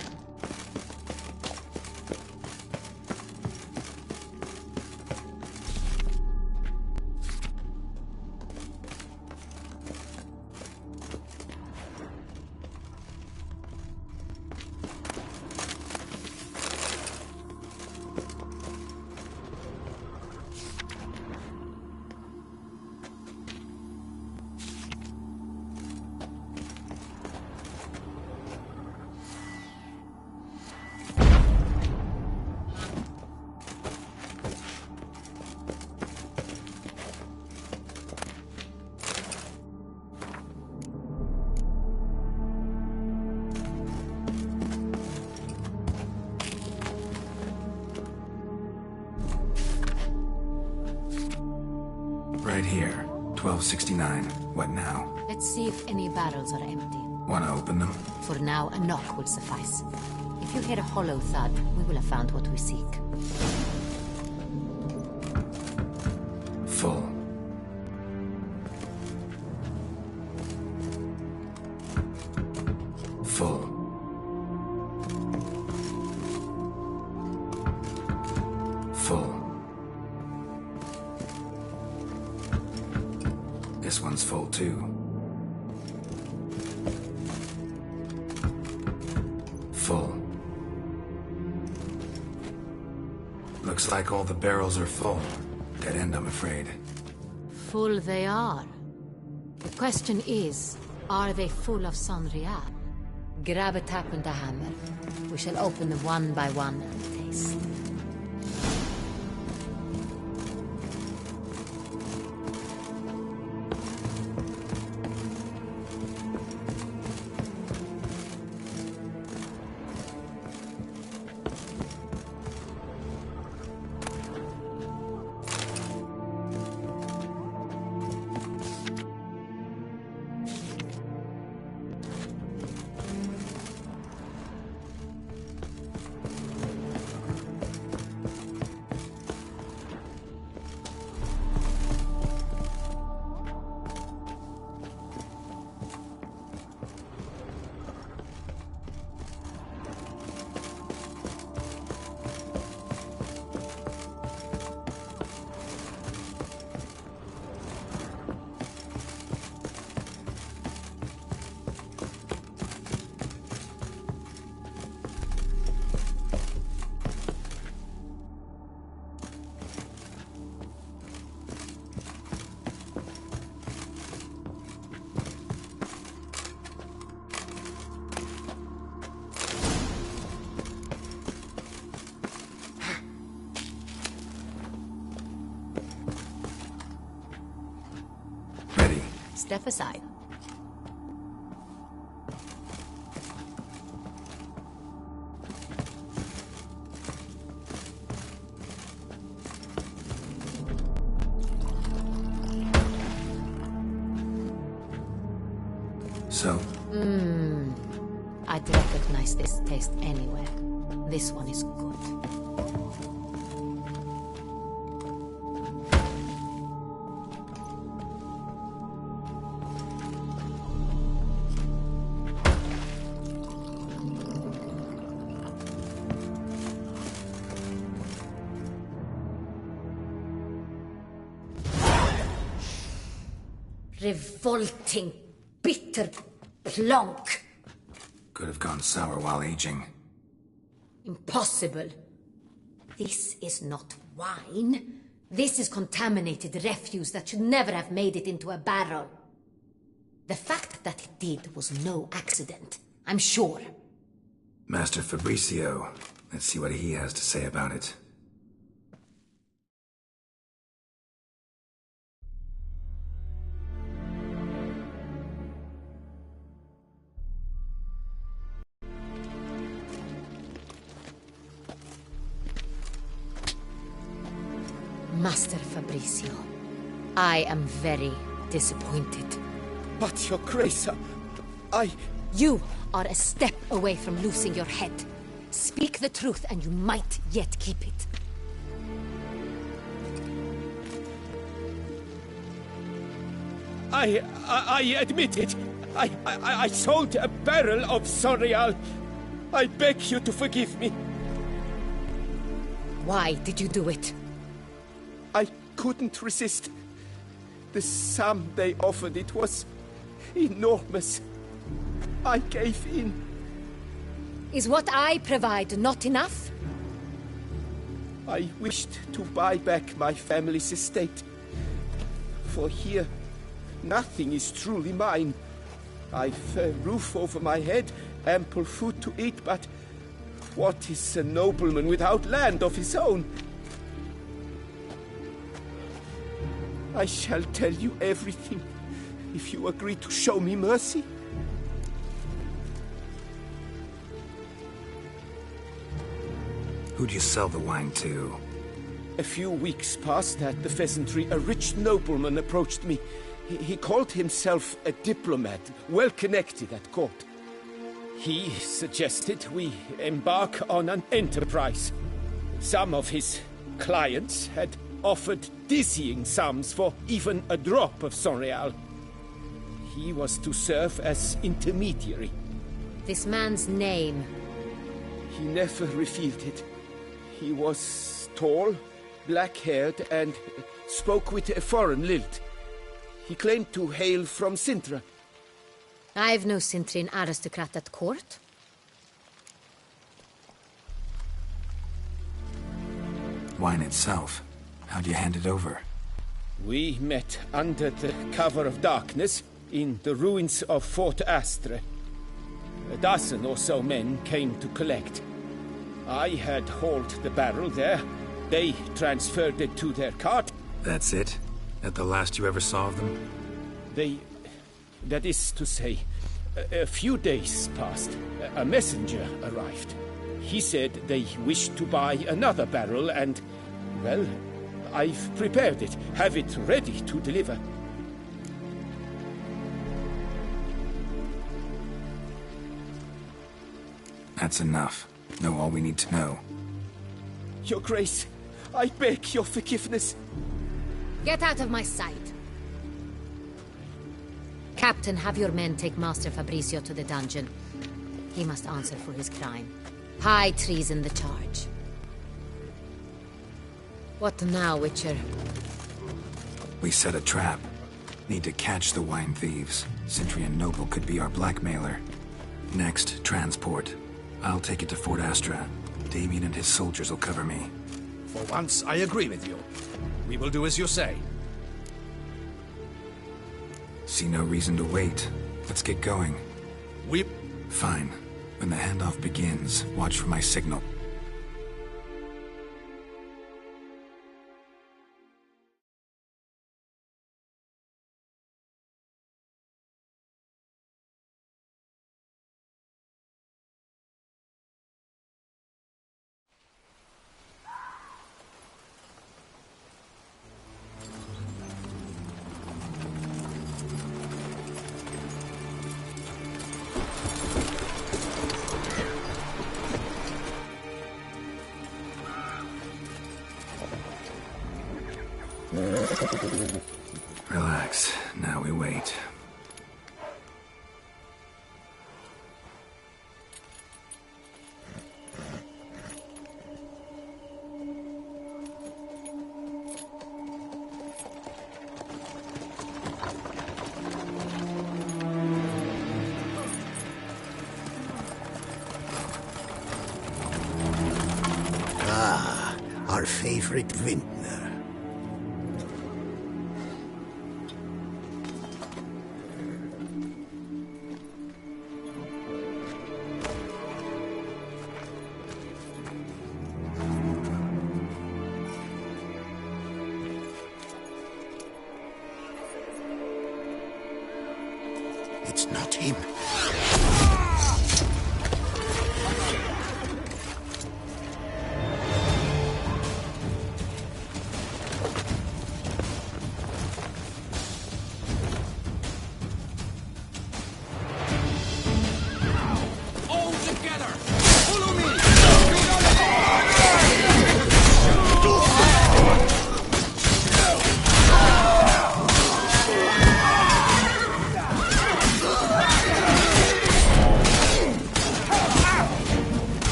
Right here. 1269. What now? Let's see if any barrels are empty. Wanna open them? For now, a knock will suffice. If you hear a hollow thud, we will have found what we seek. Full. Full. Full. This one's full too. Full. Looks like all the barrels are full. Dead end, I'm afraid. Full they are. The question is, are they full of Sanrial? Grab a tap and a hammer. We shall open them one by one and taste. Step aside. So? I'd recognize this taste anywhere. This one is good. Revolting, bitter plonk. Could have gone sour while aging. Impossible. This is not wine. This is contaminated refuse that should never have made it into a barrel. The fact that it did was no accident, I'm sure. Master Fabricio. Let's see what he has to say about it. Master Fabricio, I am very disappointed. But, Your Grace, You are a step away from losing your head. Speak the truth and you might yet keep it. I admit it. I sold a barrel of Sonreal. I beg you to forgive me. Why did you do it? I couldn't resist. The sum they offered, it was enormous. I gave in. Is what I provide not enough? I wished to buy back my family's estate. For here, nothing is truly mine. I've a roof over my head, ample food to eat, but what is a nobleman without land of his own? I shall tell you everything, if you agree to show me mercy. Who'd you sell the wine to? A few weeks past at the pheasantry, a rich nobleman approached me. He called himself a diplomat, well connected at court. He suggested we embark on an enterprise. Some of his clients had offered dizzying sums for even a drop of Sonreal. He was to serve as intermediary. This man's name? He never revealed it. He was tall, black-haired, and spoke with a foreign lilt. He claimed to hail from Sintra. I've no Sintrin aristocrat at court. Wine itself. How'd you hand it over? We met under the cover of darkness in the ruins of Fort Astre. A dozen or so men came to collect. I had hauled the barrel there. They transferred it to their cart. That's it? That the last you ever saw of them? That is to say, a few days passed. A messenger arrived. He said they wished to buy another barrel and, well, I've prepared it, have it ready to deliver. That's enough. Know all we need to know. Your Grace, I beg your forgiveness. Get out of my sight. Captain, have your men take Master Fabricio to the dungeon. He must answer for his crime. High treason the charge. What now, Witcher? We set a trap. Need to catch the wine thieves. Cintrian Noble could be our blackmailer. Next, transport. I'll take it to Fort Astra. Damien and his soldiers will cover me. For once, I agree with you. We will do as you say. See no reason to wait. Let's get going. Fine. When the handoff begins, watch for my signal. our favorite vintner. It's not him. All together! Follow me!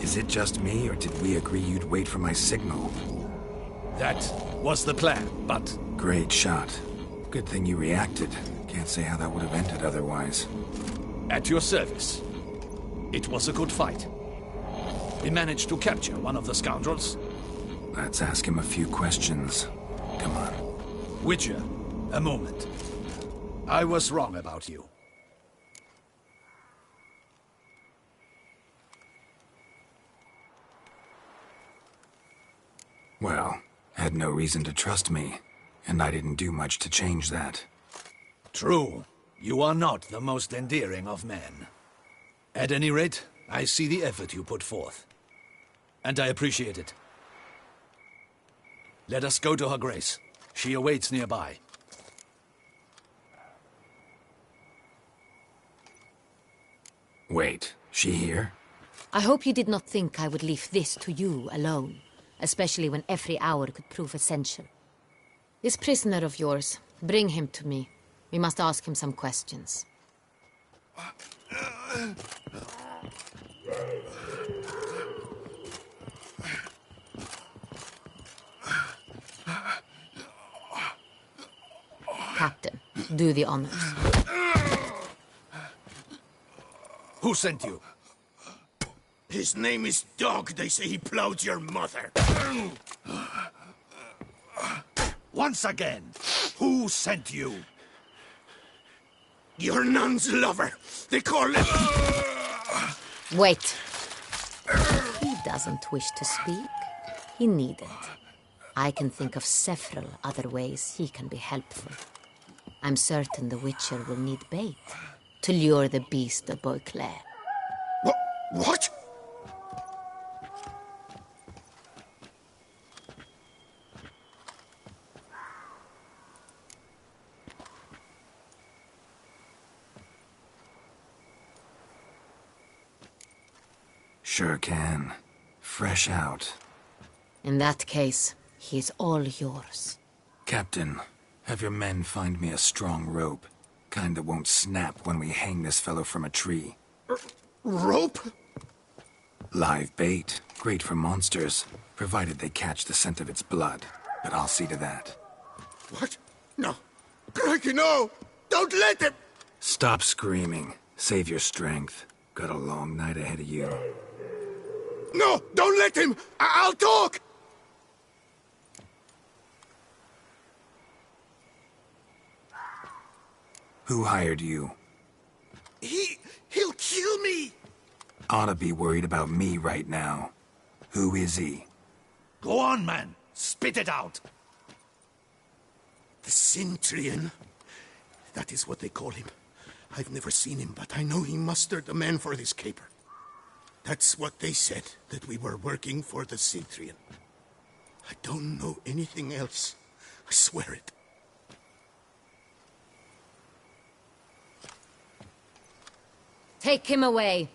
Is it just me, or did we agree you'd wait for my signal? That was the plan, but... Great shot. Good thing you reacted. Can't say how that would have ended otherwise. At your service. It was a good fight. We managed to capture one of the scoundrels. Let's ask him a few questions. Come on. Witcher, a moment. I was wrong about you. Well, had no reason to trust me, and I didn't do much to change that. True. You are not the most endearing of men. At any rate, I see the effort you put forth. And I appreciate it. Let us go to her grace. She awaits nearby. Wait, she here? I hope you did not think I would leave this to you alone, especially when every hour could prove essential. This prisoner of yours, bring him to me. We must ask him some questions. Captain, do the honors. Who sent you? His name is Dog. They say he plowed your mother. Once again, who sent you? Your nun's lover. They call him... Wait. He doesn't wish to speak. He needn't. I can think of several other ways he can be helpful. I'm certain the Witcher will need bait to lure the beast of Beauclair. What? Sure can. Fresh out. In that case, he is all yours. Captain, have your men find me a strong rope. Kind that won't snap when we hang this fellow from a tree. Rope? Live bait. Great for monsters, provided they catch the scent of its blood. But I'll see to that. What? No. Crikey, no! Don't let him! Stop screaming. Save your strength. Got a long night ahead of you. No! Don't let him! I'll talk! Who hired you? He'll kill me! Ought to be worried about me right now. Who is he? Go on, man. Spit it out. The Cintrian. That is what they call him. I've never seen him, but I know he mustered the men for this caper. That's what they said, that we were working for the Cintrian. I don't know anything else. I swear it. Take him away.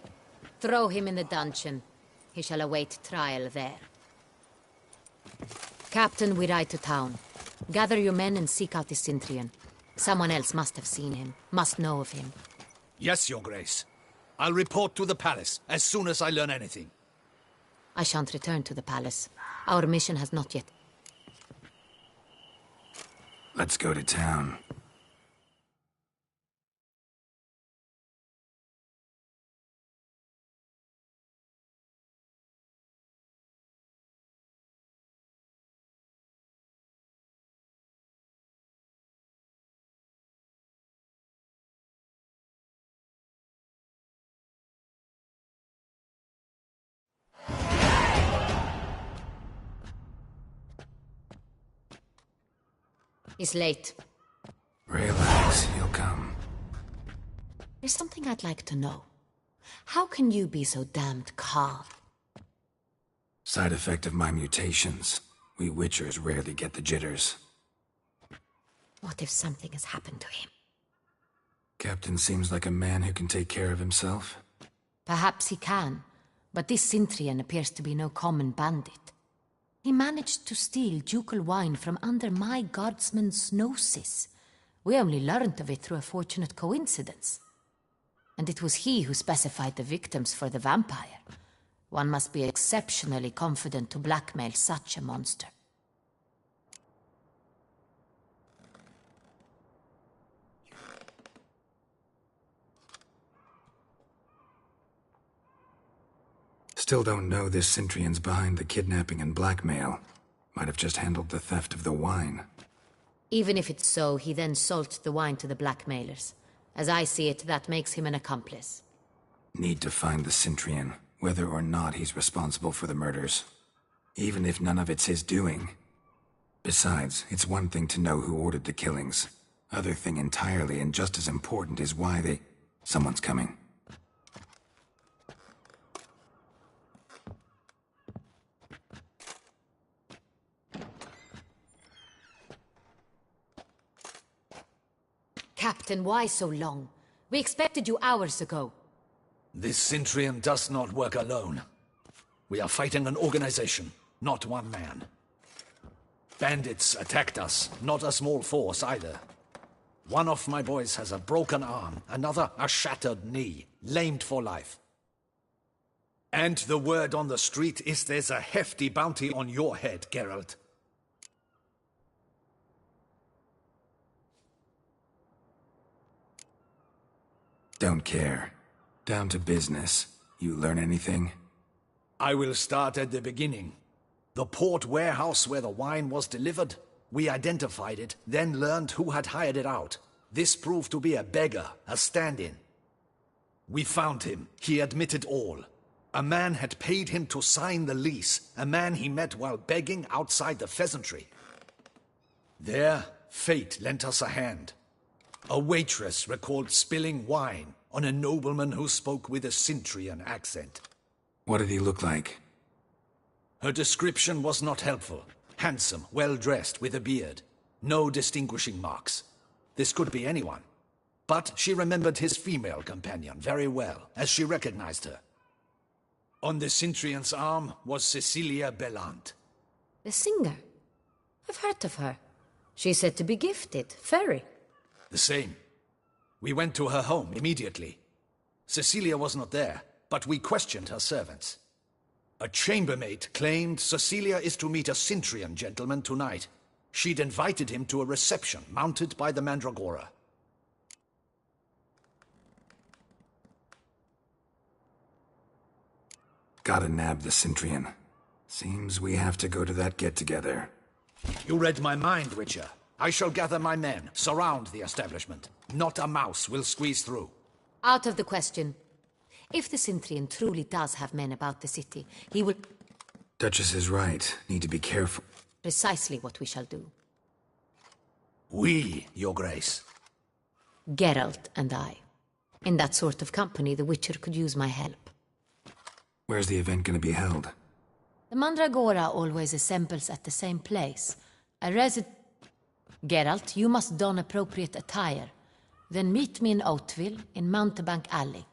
Throw him in the dungeon. He shall await trial there. Captain, we ride to town. Gather your men and seek out the Cintrian. Someone else must have seen him, must know of him. Yes, Your Grace. I'll report to the palace as soon as I learn anything. I shan't return to the palace. Our mission has not yet... Let's go to town. He's late. Relax, he'll come. There's something I'd like to know. How can you be so damned calm? Side effect of my mutations. We Witchers rarely get the jitters. What if something has happened to him? Captain seems like a man who can take care of himself. Perhaps he can, but this Cintrian appears to be no common bandit. He managed to steal ducal wine from under my guardsman's noses. We only learned of it through a fortunate coincidence. And it was he who specified the victims for the vampire. One must be exceptionally confident to blackmail such a monster. Still don't know this Cintrian's behind the kidnapping and blackmail. Might have just handled the theft of the wine. Even if it's so, he then sold the wine to the blackmailers. As I see it, that makes him an accomplice. Need to find the Cintrian, whether or not he's responsible for the murders. Even if none of it's his doing. Besides, it's one thing to know who ordered the killings. Other thing entirely, and just as important, is why they... Someone's coming. Captain, why so long? We expected you hours ago. This Cintrian does not work alone. We are fighting an organization, not one man. Bandits attacked us, not a small force either. One of my boys has a broken arm, another a shattered knee, lamed for life. And the word on the street is there's a hefty bounty on your head, Geralt. Don't care. Down to business. You learn anything? I will start at the beginning. The port warehouse where the wine was delivered. We identified it, then learned who had hired it out. This proved to be a beggar, a stand-in. We found him. He admitted all. A man had paid him to sign the lease, a man he met while begging outside the pheasantry. There, fate lent us a hand. A waitress recalled spilling wine on a nobleman who spoke with a Cintrian accent. What did he look like? Her description was not helpful. Handsome, well-dressed, with a beard. No distinguishing marks. This could be anyone. But she remembered his female companion very well, as she recognized her. On the Cintrian's arm was Cecilia Bellant. The singer? I've heard of her. She's said to be gifted, fairy. The same. We went to her home immediately. Cecilia was not there, but we questioned her servants. A chambermaid claimed Cecilia is to meet a Cintrian gentleman tonight. She'd invited him to a reception mounted by the Mandragora. Gotta nab the Cintrian. Seems we have to go to that get-together. You read my mind, Witcher. I shall gather my men, surround the establishment. Not a mouse will squeeze through. Out of the question. If the Cintrian truly does have men about the city, he will... Duchess is right. Need to be careful. Precisely what we shall do. We, Your Grace. Geralt and I. In that sort of company, the Witcher could use my help. Where's the event gonna be held? The Mandragora always assembles at the same place. A Geralt, you must don appropriate attire. Then meet me in Oatville, in Mountebank Alley.